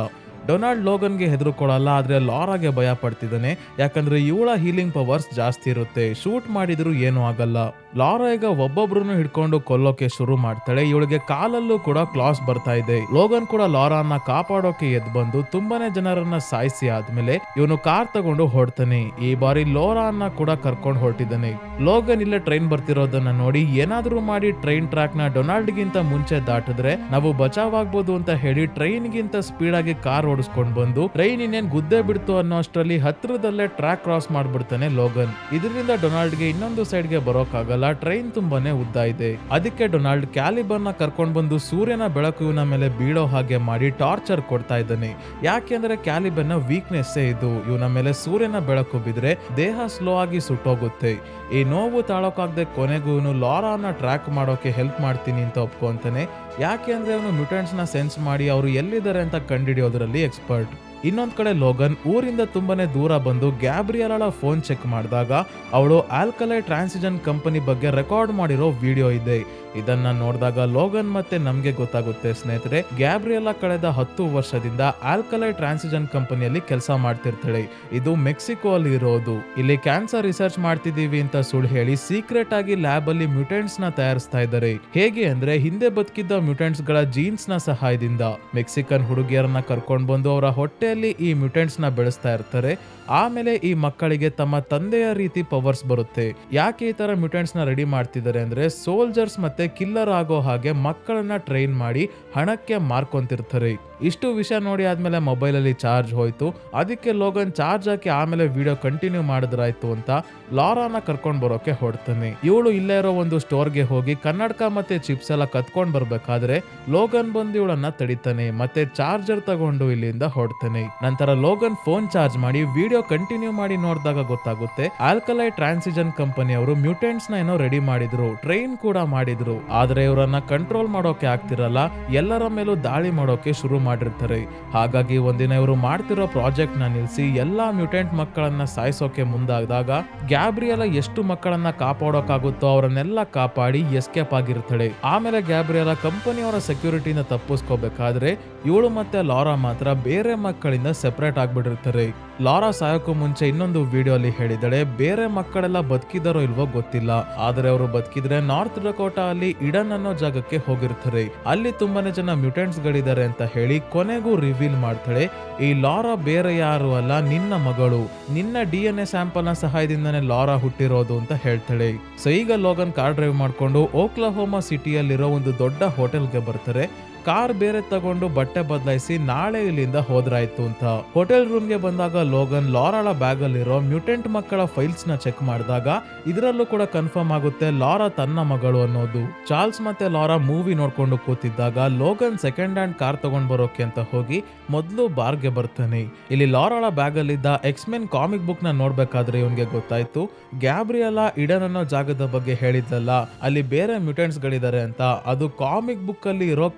ಡೊನಾಲ್ಡ್ ಲೋಗನ್ಗೆ ಹೆದರ್ಕೊಳ್ಳಲ್ಲ, ಆದ್ರೆ ಲಾರಾಗೆ ಭಯ ಪಡ್ತಿದ್ದಾನೆ. ಯಾಕಂದ್ರೆ ಇವಳ ಹೀಲಿಂಗ್ ಪವರ್ಸ್ ಜಾಸ್ತಿ ಇರುತ್ತೆ, ಶೂಟ್ ಮಾಡಿದ್ರು ಏನೂ ಆಗಲ್ಲ. ಲಾರಾ ಈಗ ಒಬ್ಬೊಬ್ರು ಹಿಡ್ಕೊಂಡು ಕೊಲ್ಲೋಕೆ ಶುರು ಮಾಡ್ತಾಳೆ. ಇವಳಿಗೆ ಕಾಲಲ್ಲೂ ಕೂಡ ಕ್ಲಾಸ್ ಬರ್ತಾ ಇದೆ. ಲೋಗನ್ ಕೂಡ ಲಾರಾನ ಕಾಪಾಡೋಕೆ ಎದ್ ಬಂದು ತುಂಬಾನೇ ಜನರನ್ನ ಸಾಯಿಸಿ ಆದ್ಮೇಲೆ ಇವನು ಕಾರ್ ತಗೊಂಡು ಹೊಡ್ತಾನೆ. ಈ ಬಾರಿ ಲಾರಾನ ಕೂಡ ಕರ್ಕೊಂಡು ಹೊರಟಿದ್ದಾನೆ. ಲೋಗನ್ ಇಲ್ಲೇ ಟ್ರೈನ್ ಬರ್ತಿರೋದನ್ನ ನೋಡಿ ಏನಾದ್ರೂ ಮಾಡಿ ಟ್ರೈನ್ ಟ್ರ್ಯಾಕ್ ನ ಡೊನಾಲ್ಡ್ ಗಿಂತ ಮುಂಚೆ ದಾಟಿದ್ರೆ ನಾವು ಬಚಾವ್ ಆಗ್ಬೋದು ಅಂತ ಹೇಳಿ ಟ್ರೈನ್ ಗಿಂತ ಸ್ಪೀಡ್ ಆಗಿ ಕಾರ್ ಓಡಿಸ್ಕೊಂಡ್ ಬಂದು ಟ್ರೈನ್ ಇನ್ನೇನ್ ಗುದ್ದೆ ಬಿಡ್ತು ಅನ್ನೋ ಅಷ್ಟರಲ್ಲಿ ಹತ್ರದಲ್ಲೇ ಟ್ರ್ಯಾಕ್ ಕ್ರಾಸ್ ಮಾಡ್ಬಿಡ್ತಾನೆ ಲೋಗನ್. ಇದರಿಂದ ಡೊನಾಲ್ಡ್ಗೆ ಇನ್ನೊಂದು ಸೈಡ್ಗೆ ಬರೋಕ್ಕಾಗಲ್ಲ, ಟ್ರೈನ್ ತುಂಬಾನೇ ಉದ್ದ ಇದೆ. ಅದಕ್ಕೆ ಡೊನಾಲ್ಡ್ ಕ್ಯಾಲಿಬರ್ನ ಕರ್ಕೊಂಡ್ ಬಂದು ಸೂರ್ಯನ ಬೆಳಕು ಇವನ ಮೇಲೆ ಬೀಳೋ ಹಾಗೆ ಮಾಡಿ ಟಾರ್ಚರ್ ಕೊಡ್ತಾ ಇದ್ದಾನೆ. ಯಾಕೆಂದ್ರೆ ಕ್ಯಾಲಿಬರ್ನ ವೀಕ್ನೆಸ್ ಇದು, ಇವನ ಮೇಲೆ ಸೂರ್ಯನ ಬೆಳಕು ಬಿದ್ರೆ ದೇಹ ಸ್ಲೋ ಆಗಿ ಸುಟ್ಟೋಗುತ್ತೆ. ಈ ನೋವು ತಾಳೋಕಾಗದೆ ಕೊನೆಗೂ ಇವನು ಲಾರಾನ ಟ್ರ್ಯಾಕ್ ಮಾಡೋಕೆ ಹೆಲ್ಪ್ ಮಾಡ್ತೀನಿ ಅಂತ ಒಪ್ಕೊಂತಾನೆ. ಯಾಕೆ ಅಂದ್ರೆ ಅವನು ಮ್ಯೂಟೆಂಟ್ಸ್ ನ ಸೆನ್ಸ್ ಮಾಡಿ ಅವರು ಎಲ್ಲಿದ್ದಾರೆ ಅಂತ ಕಂಡುಹಿಡಿಯೋದ್ರಲ್ಲಿ ಎಕ್ಸ್ಪರ್ಟ್. ಇನ್ನೊಂದ್ ಕಡೆ ಲೋಗನ್ ಊರಿಂದ ತುಂಬಾನೇ ದೂರ ಬಂದು ಗ್ಯಾಬ್ರಿಯಲಳ ಫೋನ್ ಚೆಕ್ ಮಾಡಿದಾಗ ಅವಳು ಆಲ್ಕಲೈ ಟ್ರಾನ್ಸಿಜನ್ ಕಂಪನಿ ಬಗ್ಗೆ ರೆಕಾರ್ಡ್ ಮಾಡಿರೋ ವಿಡಿಯೋ ಇದೆ. ಇದನ್ನ ನೋಡಿದಾಗ ಲೋಗನ್ ಮತ್ತೆ ನಮ್ಗೆ ಗೊತ್ತಾಗುತ್ತೆ ಸ್ನೇಹಿತರೆ, ಗ್ಯಾಬ್ರಿಯಲ ಕಳೆದ 10 ವರ್ಷದಿಂದ ಆಲ್ಕಲೈ ಟ್ರಾನ್ಸಿಜನ್ ಕಂಪನಿಯಲ್ಲಿ ಕೆಲಸ ಮಾಡ್ತಿರ್ತಾಳೆ. ಇದು ಮೆಕ್ಸಿಕೋ ಅಲ್ಲಿ ಇರೋದು. ಇಲ್ಲಿ ಕ್ಯಾನ್ಸರ್ ರಿಸರ್ಚ್ ಮಾಡ್ತಿದೀವಿ ಅಂತ ಸುಳ್ಳು ಹೇಳಿ ಸೀಕ್ರೆಟ್ ಆಗಿ ಲ್ಯಾಬ್ ಅಲ್ಲಿ ಮ್ಯೂಟೆಂಟ್ಸ್ ನ ತಯಾರಿಸ್ತಾ ಇದ್ದಾರೆ. ಹೇಗೆ ಅಂದ್ರೆ ಹಿಂದೆ ಬದುಕಿದ್ದ ಮ್ಯೂಟೆಂಟ್ಸ್ ಗಳ ಜೀನ್ಸ್ ನ ಸಹಾಯದಿಂದ ಮೆಕ್ಸಿಕನ್ ಹುಡುಗಿಯರನ್ನ ಕರ್ಕೊಂಡು ಬಂದು ಅವರ ಹೊಟ್ಟೆಯಲ್ಲಿ ಈ ಮ್ಯೂಟೆಂಟ್ಸ್ ನ ಬೆಳೆಸ್ತಾ ಇರ್ತಾರೆ. ಆಮೇಲೆ ಈ ಮಕ್ಕಳಿಗೆ ತಮ್ಮ ತಂದೆಯ ರೀತಿ ಪವರ್ಸ್ ಬರುತ್ತೆ. ಯಾಕೆ ಈ ತರ ಮ್ಯೂಟೆಂಟ್ಸ್ ನ ರೆಡಿ ಮಾಡ್ತಿದ್ದಾರೆ ಅಂದ್ರೆ ಸೋಲ್ಜರ್ಸ್ ಮತ್ತೆ ಕಿಲ್ಲರ್ ಆಗೋ ಹಾಗೆ ಮಕ್ಕಳನ್ನ ಟ್ರೈನ್ ಮಾಡಿ ಹಣಕ್ಕೆ ಮಾರ್ಕೊಂತಿರ್ತಾರೆ. ಇಷ್ಟು ವಿಷಯ ನೋಡಿ ಆದ್ಮೇಲೆ ಮೊಬೈಲ್ ಅಲ್ಲಿ ಚಾರ್ಜ್ ಹೋಯ್ತು. ಅದಕ್ಕೆ ಲೋಗನ್ ಚಾರ್ಜ್ ಹಾಕಿ ಆಮೇಲೆ ವಿಡಿಯೋ ಕಂಟಿನ್ಯೂ ಮಾಡಿದ್ರಾಯ್ತು ಅಂತ ಲಾರಾನ ಕರ್ಕೊಂಡ್ ಬರೋಕೆ ಹೊಡ್ತಾನೆ. ಇವಳು ಇಲ್ಲೇ ಇರೋ ಒಂದು ಸ್ಟೋರ್ಗೆ ಹೋಗಿ ಕನ್ನಡಕ ಮತ್ತೆ ಚಿಪ್ಸ್ ಎಲ್ಲ ಕತ್ಕೊಂಡ್ ಬರ್ಬೇಕಾದ್ರೆ ಲೋಗನ್ ಬಂದು ಇವಳನ್ನ ತಡಿತಾನೆ ಮತ್ತೆ ಚಾರ್ಜರ್ ತಗೊಂಡು ಇಲ್ಲಿಂದ ಹೊಡ್ತಾನೆ. ನಂತರ ಲೋಗನ್ ಫೋನ್ ಚಾರ್ಜ್ ಮಾಡಿ ವಿಡಿಯೋ ಕಂಟಿನ್ಯೂ ಮಾಡಿ ನೋಡಿದಾಗ ಗೊತ್ತಾಗುತ್ತೆ ಆಲ್ಕಲೈ ಟ್ರಾನ್ಸಿಜನ್ ಕಂಪನಿ ಅವರು ಮ್ಯೂಟೆಂಟ್ಸ್ ನ ಏನೋ ರೆಡಿ ಮಾಡಿದ್ರು, ಟ್ರೈನ್ ಕೂಡ ಮಾಡಿದ್ರು. ಆದ್ರೆ ಇವರನ್ನ ಕಂಟ್ರೋಲ್ ಮಾಡೋಕೆ ಆಗ್ತಿರಲ್ಲ, ಎಲ್ಲರ ಮೇಲೂ ದಾಳಿ ಮಾಡೋಕೆ ಶುರು ಮಾಡಿರ್ತಾರೆ. ಹಾಗಾಗಿ ಒಂದಿನ ಇವರು ಮಾಡ್ತಿರೋ ಪ್ರಾಜೆಕ್ಟ್ ನ ನಿಲ್ಸಿ ಎಲ್ಲಾ ಮ್ಯೂಟೆಂಟ್ ಮಕ್ಕಳನ್ನ ಸಾಯಿಸೋಕೆ ಮುಂದಾದಾಗ ಗ್ಯಾಬ್ರಿಯಲ ಎಷ್ಟು ಮಕ್ಕಳನ್ನ ಕಾಪಾಡೋಕಾಗುತ್ತೋ ಅವರನ್ನೆಲ್ಲ ಕಾಪಾಡಿ ಎಸ್ಕೇಪ್ ಆಗಿರ್ತಾಳೆ. ಆಮೇಲೆ ಗ್ಯಾಬ್ರಿಯಲ ಕಂಪನಿಯವರ ಸೆಕ್ಯೂರಿಟಿನ ತಪ್ಪಿಸ್ಕೋಬೇಕಾದ್ರೆ ಇವಳು ಮತ್ತೆ ಲಾರಾ ಮಾತ್ರ ಬೇರೆ ಮಕ್ಕಳಿಂದ ಸೆಪರೇಟ್ ಆಗ್ಬಿಟ್ಟಿರ್ತಾರೆ. ಲಾರಾ ಸಾಯೋಕ್ಕೂ ಮುಂಚೆ ಇನ್ನೊಂದು ವಿಡಿಯೋ ಅಲ್ಲಿ ಹೇಳಿದಳೆ ಬೇರೆ ಮಕ್ಕಳೆಲ್ಲ ಬದುಕಿದಾರೋ ಇಲ್ವೋ ಗೊತ್ತಿಲ್ಲ, ಆದ್ರೆ ಅವರು ಬದುಕಿದ್ರೆ ನಾರ್ತ್ ಡಕೋಟಾ ಅಲ್ಲಿ ಇಡನ್ ಅನ್ನೋ ಜಾಗಕ್ಕೆ ಹೋಗಿರ್ತಾರೆ. ಅಲ್ಲಿ ತುಂಬಾನೇ ಜನ ಮ್ಯೂಟೆಂಟ್ಸ್ ಗಳಿದ್ದಾರೆ ಅಂತ ಹೇಳಿ ಕೊನೆಗೂ ರಿವೀಲ್ ಮಾಡ್ತಾಳೆ ಈ ಲಾರಾ ಬೇರೆ ಯಾರು ಅಲ್ಲ, ನಿನ್ನ ಮಗಳು, ನಿನ್ನ DNA ಸ್ಯಾಂಪಲ್ ನ ಸಹಾಯದಿಂದನೇ ಲಾರಾ ಹುಟ್ಟಿರೋದು ಅಂತ ಹೇಳ್ತಾಳೆ. ಸೊ ಈಗ ಲೋಗನ್ ಕಾರ್ ಡ್ರೈವ್ ಮಾಡ್ಕೊಂಡು ಓಕ್ಲಹೋಮಾ ಸಿಟಿಯಲ್ಲಿರೋ ಒಂದು ದೊಡ್ಡ ಹೋಟೆಲ್ಗೆ ಬರ್ತಾರೆ. ಕಾರ್ ಬೇರೆ ತಗೊಂಡು ಬಟ್ಟೆ ಬದಲಾಯಿಸಿ ನಾಳೆ ಇಲ್ಲಿಂದ ಹೋದ್ರಾಯ್ತು ಅಂತ ಹೋಟೆಲ್ ರೂಮ್ಗೆ ಬಂದಾಗ ಲೋಗನ್ ಲಾರಾಳ ಬ್ಯಾಗ್ ಅಲ್ಲಿರೋ ಮ್ಯೂಟೆಂಟ್ ಮಕ್ಕಳ ಫೈಲ್ಸ್ ನ ಚೆಕ್ ಮಾಡಿದಾಗ ಇದರಲ್ಲೂ ಕೂಡ ಕನ್ಫರ್ಮ್ ಆಗುತ್ತೆ ಲಾರಾ ತನ್ನ ಮಗಳು ಅನ್ನೋದು. ಚಾರ್ಲ್ಸ್ ಮತ್ತೆ ಲಾರಾ ಮೂವಿ ನೋಡ್ಕೊಂಡು ಕೂತಿದ್ದಾಗ ಲೋಗನ್ ಸೆಕೆಂಡ್ ಹ್ಯಾಂಡ್ ಕಾರ್ ತಗೊಂಡ್ ಬರೋಕೆ ಅಂತ ಹೋಗಿ ಮೊದಲು ಬಾರ್ಗೆ ಬರ್ತಾನೆ. ಇಲ್ಲಿ ಲಾರಾಳ ಬ್ಯಾಗ್ ಅಲ್ಲಿದ್ದ ಎಕ್ಸ್ಮೆನ್ ಕಾಮಿಕ್ ಬುಕ್ ನ ನೋಡ್ಬೇಕಾದ್ರೆ ಇವನ್ಗೆ ಗೊತ್ತಾಯ್ತು ಗ್ಯಾಬ್ರಿಯಲ ಇಡನ್ ಅನ್ನೋ ಜಾಗದ ಬಗ್ಗೆ ಹೇಳಿದ್ಲಲ್ಲ, ಅಲ್ಲಿ ಬೇರೆ ಮ್ಯೂಟೆಂಟ್ಸ್ ಗಳಿದ್ದಾರೆ ಅಂತ, ಅದು ಕಾಮಿಕ್ ಬುಕ್ ಅಲ್ಲಿ ಇರೋ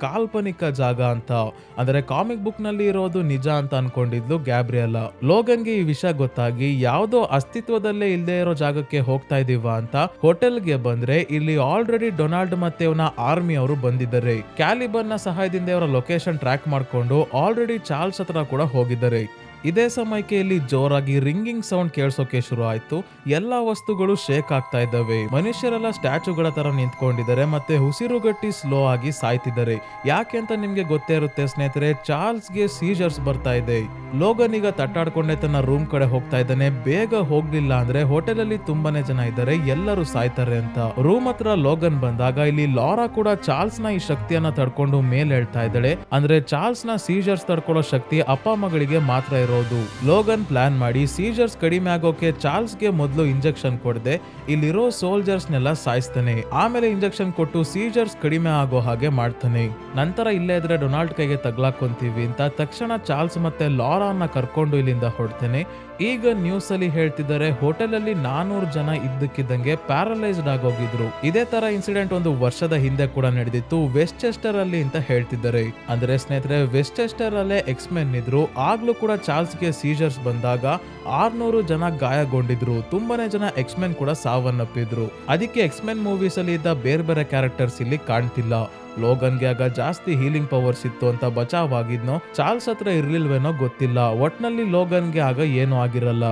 ಜಾಗ ಅಂತ. ಅಂದ್ರೆ ಕಾಮಿಕ್ ಬುಕ್ ನಲ್ಲಿ ಇರೋದು ನಿಜ ಅಂತ ಅನ್ಕೊಂಡಿದ್ಲು ಗ್ಯಾಬ್ರಿಯಲ. ಲೋಗನ್ಗೆ ಈ ವಿಷಯ ಗೊತ್ತಾಗಿ ಯಾವ್ದೋ ಅಸ್ತಿತ್ವದಲ್ಲೇ ಇಲ್ಲದೆ ಇರೋ ಜಾಗಕ್ಕೆ ಹೋಗ್ತಾ ಇದೀವ ಅಂತ ಹೋಟೆಲ್ಗೆ ಬಂದ್ರೆ ಇಲ್ಲಿ ಆಲ್ರೆಡಿ ಡೊನಾಲ್ಡ್ ಮತ್ತೆ ಅವನ ಆರ್ಮಿ ಅವರು ಬಂದಿದ್ದಾರೆ. ಕ್ಯಾಲಿಬರ್ನ ಸಹಾಯದಿಂದ ಅವರ ಲೊಕೇಶನ್ ಟ್ರ್ಯಾಕ್ ಮಾಡ್ಕೊಂಡು ಆಲ್ರೆಡಿ ಚಾರ್ಲ್ಸ್ ಹತ್ರ ಕೂಡ ಹೋಗಿದ್ದಾರೆ. ಇದೇ ಸಮಯಕ್ಕೆ ಇಲ್ಲಿ ಜೋರಾಗಿ ರಿಂಗಿಂಗ್ ಸೌಂಡ್ ಕೇಳಿಸೋಕೆ ಶುರು ಆಯ್ತು. ಎಲ್ಲಾ ವಸ್ತುಗಳು ಶೇಕ್ ಆಗ್ತಾ ಇದ್ದಾವೆ. ಮನುಷ್ಯರೆಲ್ಲ ಸ್ಟ್ಯಾಚುಗಳ ತರ ನಿಂತ್ಕೊಂಡಿದ್ದಾರೆ ಮತ್ತೆ ಉಸಿರುಗಟ್ಟಿ ಸ್ಲೋ ಆಗಿ ಸಾಯ್ತಿದ್ದಾರೆ. ಯಾಕೆ ಅಂತ ನಿಮ್ಗೆ ಗೊತ್ತೇ ಇರುತ್ತೆ ಸ್ನೇಹಿತರೆ, ಚಾರ್ಲ್ಸ್ಗೆ ಸೀಜರ್ಸ್ ಬರ್ತಾ ಇದೆ. ಲೋಗನ್ ಈಗ ತಟ್ಟಾಡ್ಕೊಂಡೆ ತನ್ನ ರೂಮ್ ಕಡೆ ಹೋಗ್ತಾ ಇದ್ದಾನೆ. ಬೇಗ ಹೋಗ್ಲಿಲ್ಲ ಅಂದ್ರೆ ಹೋಟೆಲ್ ಅಲ್ಲಿ ತುಂಬಾನೇ ಜನ ಇದ್ದಾರೆ, ಎಲ್ಲರೂ ಸಾಯ್ತಾರೆ ಅಂತ. ರೂಮ್ ಹತ್ರ ಲೋಗನ್ ಬಂದಾಗ ಇಲ್ಲಿ ಲಾರಾ ಕೂಡ ಚಾರ್ಲ್ಸ್ ನ ಈ ಶಕ್ತಿಯನ್ನ ತಡ್ಕೊಂಡು ಮೇಲೆ ಹೇಳ್ತಾ ಇದ್ದಾಳೆ. ಅಂದ್ರೆ ಚಾರ್ಲ್ಸ್ ನ ಸೀಜರ್ಸ್ ತಡ್ಕೊಳ್ಳೋ ಶಕ್ತಿ ಅಪ್ಪ ಮಗಳಿಗೆ ಮಾತ್ರ ಇರೋದು. ಲೋಗನ್ ಪ್ಲಾನ್ ಮಾಡಿ ಸೀಜರ್ಸ್ ಕಡಿಮೆ ಆಗೋಕೆ ಚಾರ್ಲ್ಸ್ಗೆ ಮೊದಲು ಇಂಜೆಕ್ಷನ್ ಕೊಡದೆ ಇಲ್ಲಿರೋ ಸೋಲ್ಜರ್ಸ್ ನೆಲ್ಲ ಸಾಯಿಸ್ತಾನೆ. ಆಮೇಲೆ ಇಂಜೆಕ್ಷನ್ ಕೊಟ್ಟು ಸೀಜರ್ಸ್ ಕಡಿಮೆ ಆಗೋ ಹಾಗೆ ಮಾಡ್ತಾನೆ. ನಂತರ ಇಲ್ಲೇ ಇದ್ರೆ ಡೊನಾಲ್ಡ್ ಕೈಗೆ ತಗ್ಲಾಕೊಂತೀವಿ ಅಂತ ತಕ್ಷಣ ಚಾರ್ಲ್ಸ್ ಮತ್ತೆ ಲಾರಾನ ಕರ್ಕೊಂಡು ಇಲ್ಲಿಂದ ಹೊಡ್ತಾನೆ. ಈಗ ನ್ಯೂಸ್ ಅಲ್ಲಿ ಹೇಳ್ತಿದ್ದಾರೆ ಹೋಟೆಲ್ ಅಲ್ಲಿ 400 ಜನ ಇದ್ದಕ್ಕಿದ್ದಂಗೆ ಪ್ಯಾರಲೈಸ್ಡ್ ಆಗೋಗಿದ್ರು. ಇದೇ ತರ ಇನ್ಸಿಡೆಂಟ್ ಒಂದು ವರ್ಷದ ಹಿಂದೆ ಕೂಡ ನಡೆದಿತ್ತು ವೆಸ್ಟೆಸ್ಟರ್ ಅಲ್ಲಿ ಅಂತ ಹೇಳ್ತಿದ್ದಾರೆ. ಅಂದ್ರೆ ಸ್ನೇಹಿತರೆ ವೆಸ್ಟೆಸ್ಟರ್ ಅಲ್ಲೇ ಎಕ್ಸ್ಮೆನ್ ಇದ್ರು. ಆಗ್ಲೂ ಕೂಡ ಚಾರ್ಲ್ಸ್ಗೆ ಸೀಜರ್ಸ್ ಬಂದಾಗ 600 ಜನ ಗಾಯಗೊಂಡಿದ್ರು. ತುಂಬಾನೇ ಜನ ಎಕ್ಸ್ಮೆನ್ ಕೂಡ ಸಾವನ್ನಪ್ಪಿದ್ರು. ಅದಕ್ಕೆ ಎಕ್ಸ್ಮೆನ್ ಮೂವೀಸ್ ಅಲ್ಲಿ ಇದ್ದ ಬೇರೆ ಬೇರೆ ಕ್ಯಾರೆಕ್ಟರ್ಸ್ ಇಲ್ಲಿ ಕಾಣ್ತಿಲ್ಲ. ಲೋಗನ್ಗೆ ಆಗ ಜಾಸ್ತಿ ಹೀಲಿಂಗ್ ಪವರ್ಸ್ ಇತ್ತು ಅಂತ ಬಚಾವ್ ಆಗಿದ್ನೋ ಚಾರ್ಲ್ಸ್ ಹತ್ರ ಇರ್ಲಿಲ್ವೇನೋ ಗೊತ್ತಿಲ್ಲ. ಒಟ್ನಲ್ಲಿ ಲೋಗನ್ಗೆ ಆಗ ಏನೂ ಆಗಿರಲ್ಲ.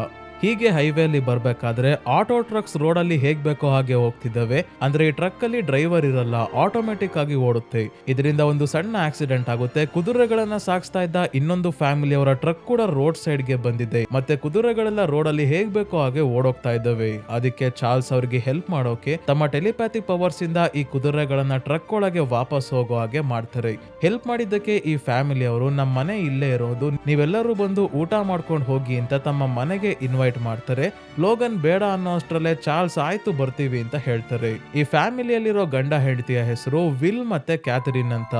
ಹೀಗೆ ಹೈವೇಲಿ ಬರ್ಬೇಕಾದ್ರೆ ಆಟೋ ಟ್ರಕ್ಸ್ ರೋಡಲ್ಲಿ ಹೇಗ್ ಬೇಕೋ ಹಾಗೆ ಹೋಗ್ತಿದ್ದಾವೆ. ಅಂದ್ರೆ ಈ ಟ್ರಕ್ ಅಲ್ಲಿ ಡ್ರೈವರ್ ಇರಲ್ಲ, ಆಟೋಮೆಟಿಕ್ ಆಗಿ ಓಡುತ್ತೆ. ಇದರಿಂದ ಒಂದು ಸಣ್ಣ ಆಕ್ಸಿಡೆಂಟ್ ಆಗುತ್ತೆ. ಕುದುರೆಗಳನ್ನ ಸಾಗಿಸ್ತಾ ಇದ್ದ ಇನ್ನೊಂದು ಫ್ಯಾಮಿಲಿಯವರ ಟ್ರಕ್ ಕೂಡ ರೋಡ್ ಸೈಡ್ ಗೆ ಬಂದಿದೆ. ಮತ್ತೆ ಕುದುರೆಗಳೆಲ್ಲ ರೋಡ್ ಅಲ್ಲಿ ಹೇಗ್ ಬೇಕೋ ಹಾಗೆ ಓಡೋಗ್ತಾ ಇದ್ದಾವೆ. ಅದಕ್ಕೆ ಚಾರ್ಲ್ಸ್ ಅವರಿಗೆ ಹೆಲ್ಪ್ ಮಾಡೋಕೆ ತಮ್ಮ ಟೆಲಿಪ್ಯಾಥಿ ಪವರ್ಸ್ ಇಂದ ಈ ಕುದುರೆಗಳನ್ನ ಟ್ರಕ್ ಒಳಗೆ ವಾಪಸ್ ಹೋಗೋ ಹಾಗೆ ಮಾಡ್ತಾರೆ. ಹೆಲ್ಪ್ ಮಾಡಿದ್ದಕ್ಕೆ ಈ ಫ್ಯಾಮಿಲಿ ಅವರು ನಮ್ಮ ಮನೆ ಇಲ್ಲೇ ಇರೋದು, ನೀವೆಲ್ಲರೂ ಬಂದು ಊಟ ಮಾಡ್ಕೊಂಡು ಹೋಗಿ ಅಂತ ತಮ್ಮ ಮನೆಗೆ ಇನ್ವೈಟ್ ಮಾಡ್ತಾರೆ. ಲೋಗನ್ ಬೇಡ ಅನ್ನೋ ಅಷ್ಟರಲ್ಲೇ ಚಾರ್ಲ್ಸ್ ಆಯ್ತು ಬರ್ತೀವಿ ಅಂತ ಹೇಳ್ತಾರೆ. ಈ ಫ್ಯಾಮಿಲಿಯಲ್ಲಿರೋ ಗಂಡ ಹೆಂಡತಿಯ ಹೆಸರು ವಿಲ್ ಮತ್ತೆ ಕ್ಯಾಥರಿನ್ ಅಂತ.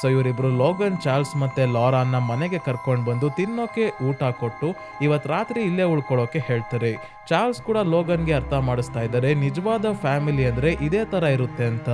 ಸೊ ಇವರಿಬ್ರು ಲೋಗನ್, ಚಾರ್ಲ್ಸ್ ಮತ್ತೆ ಲಾರಾನ್ನ ಮನೆಗೆ ಕರ್ಕೊಂಡು ಬಂದು ತಿನ್ನೋಕೆ ಊಟ ಕೊಟ್ಟು ಇವತ್ ರಾತ್ರಿ ಇಲ್ಲೇ ಉಳ್ಕೊಳ್ಳೋಕೆ ಹೇಳ್ತಾರೆ. ಚಾರ್ಲ್ಸ್ ಕೂಡ ಲೋಗನ್ಗೆ ಅರ್ಥ ಮಾಡಿಸ್ತಾ ಇದ್ದಾರೆ ನಿಜವಾದ ಫ್ಯಾಮಿಲಿ ಅಂದ್ರೆ ಇದೇ ತರ ಇರುತ್ತೆ ಅಂತ.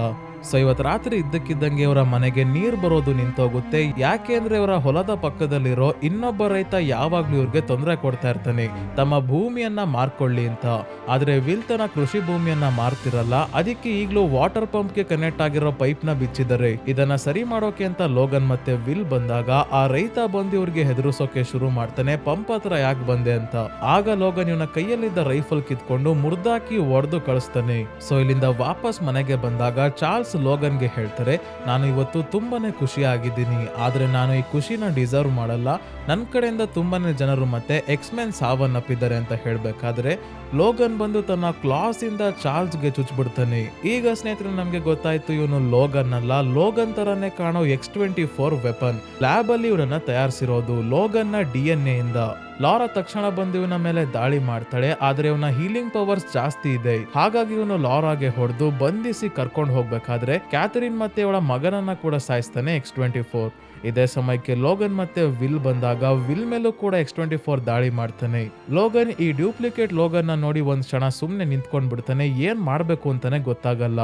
ಸೊ ಇವತ್ ರಾತ್ರಿ ಇದ್ದಕ್ಕಿದ್ದಂಗೆ ಇವರ ಮನೆಗೆ ನೀರ್ ಬರೋದು ನಿಂತೋಗುತ್ತೆ. ಯಾಕೆ ಅಂದ್ರೆ ಇವರ ಹೊಲದ ಪಕ್ಕದಲ್ಲಿರೋ ಇನ್ನೊಬ್ಬ ರೈತ ಯಾವಾಗ್ಲೂ ಇವ್ರಿಗೆ ತೊಂದರೆ ಕೊಡ್ತಾ ಇರ್ತಾನೆ, ತಮ್ಮ ಭೂಮಿಯನ್ನ ಮಾರ್ಕೊಳ್ಳಿ ಅಂತ. ಆದ್ರೆ ವಿಲ್ ತನ್ನ ಕೃಷಿ ಭೂಮಿಯನ್ನ ಮಾರ್ತಿರಲ್ಲ, ಅದಕ್ಕೆ ಈಗ್ಲೂ ವಾಟರ್ ಪಂಪ್ ಗೆ ಕನೆಕ್ಟ್ ಆಗಿರೋ ಪೈಪ್ ನ ಬಿಚ್ಚಿದ್ದಾರೆ. ಇದನ್ನ ಸರಿ ಮಾಡೋಕೆ ಅಂತ ಲೋಗನ್ ಮತ್ತೆ ವಿಲ್ ಬಂದಾಗ ಆ ರೈತ ಬಂದು ಇವ್ರಿಗೆ ಹೆದರ್ಸೋಕೆ ಶುರು ಮಾಡ್ತಾನೆ, ಪಂಪ್ ಹತ್ರ ಯಾಕೆ ಬಂದೆ ಅಂತ. ಆಗ ಲೋಗನ್ ಇವನ ಕೈಯಲ್ಲಿದ್ದ ರೈಫಲ್ ಕಿತ್ಕೊಂಡು ಮುರ್ದಾಕಿ ಒಡೆದು ಕಳಿಸ್ತಾನೆ. ಸೊ ಇಲ್ಲಿಂದ ವಾಪಸ್ ಮನೆಗೆ ಬಂದಾಗ ಚಾರ್ಲ್ಸ್ ಲೋಗನ್ಗೆ ಹೇಳ್ತಾರೆ, ನಾನು ಇವತ್ತು ತುಂಬಾನೇ ಖುಷಿ ಆಗಿದ್ದೀನಿ, ಆದ್ರೆ ನಾನು ಈ ಖುಷಿನ ಡಿಸರ್ವ್ ಮಾಡಲ್ಲ. ನನ್ನ ಕಡೆಯಿಂದ ತುಂಬಾನೇ ಜನರು ಮತ್ತೆ ಎಕ್ಸ್ಮೆನ್ ಸಾವನ್ನಪ್ಪಿದ್ದಾರೆ ಅಂತ ಹೇಳ್ಬೇಕಾದ್ರೆ ಲೋಗನ್ ಬಂದು ತನ್ನ ಕ್ಲಾಸ್ ಇಂದ ಚಾರ್ಲ್ಸ್ಗೆ ಚುಚ್ಬಿಡ್ತಾನೆ. ಈಗ ಸ್ನೇಹಿತರೆ ನಮ್ಗೆ ಗೊತ್ತಾಯ್ತು ಇವನು ಲೋಗನ್ ಅಲ್ಲ, ಲೋಗನ್ ತರನೇ ಕಾಣೋ X-24 ವೆಪನ್ ಲ್ಯಾಬ್ ಅಲ್ಲಿ ಇವನನ್ನ ತಯಾರಿಸಿರೋದು ಲೋಗನ್ ನ DNA ಇಂದ. ಲಾರಾ ತಕ್ಷಣ ಬಂದು ಇವನ ಮೇಲೆ ದಾಳಿ ಮಾಡ್ತಾಳೆ, ಆದ್ರೆ ಇವನ ಹೀಲಿಂಗ್ ಪವರ್ಸ್ ಜಾಸ್ತಿ ಇದೆ. ಹಾಗಾಗಿ ಇವನು ಲಾರಾಗೆ ಹೊಡೆದು ಬಂಧಿಸಿ ಕರ್ಕೊಂಡು ಹೋಗ್ಬೇಕಾದ್ರೆ ಕ್ಯಾಥರಿನ್ ಮತ್ತೆ ಅವಳ ಮಗನನ್ನ ಕೂಡ ಸಾಯಿಸ್ತಾನೆ X-24. ಇದೇ ಸಮಯಕ್ಕೆ ಲೋಗನ್ ಮತ್ತೆ ವಿಲ್ ಬಂದಾಗ ವಿಲ್ ಮೇಲೂ ಕೂಡ X-24 ದಾಳಿ ಮಾಡ್ತಾನೆ. ಲೋಗನ್ ಈ ಡ್ಯೂಪ್ಲಿಕೇಟ್ ಲೋಗನ್ ನೋಡಿ ಒಂದ್ ಕ್ಷಣ ಸುಮ್ನೆ ನಿಂತ್ಕೊಂಡ್ ಬಿಡ್ತಾನೆ, ಏನ್ ಮಾಡ್ಬೇಕು ಅಂತಾನೆ ಗೊತ್ತಾಗಲ್ಲ.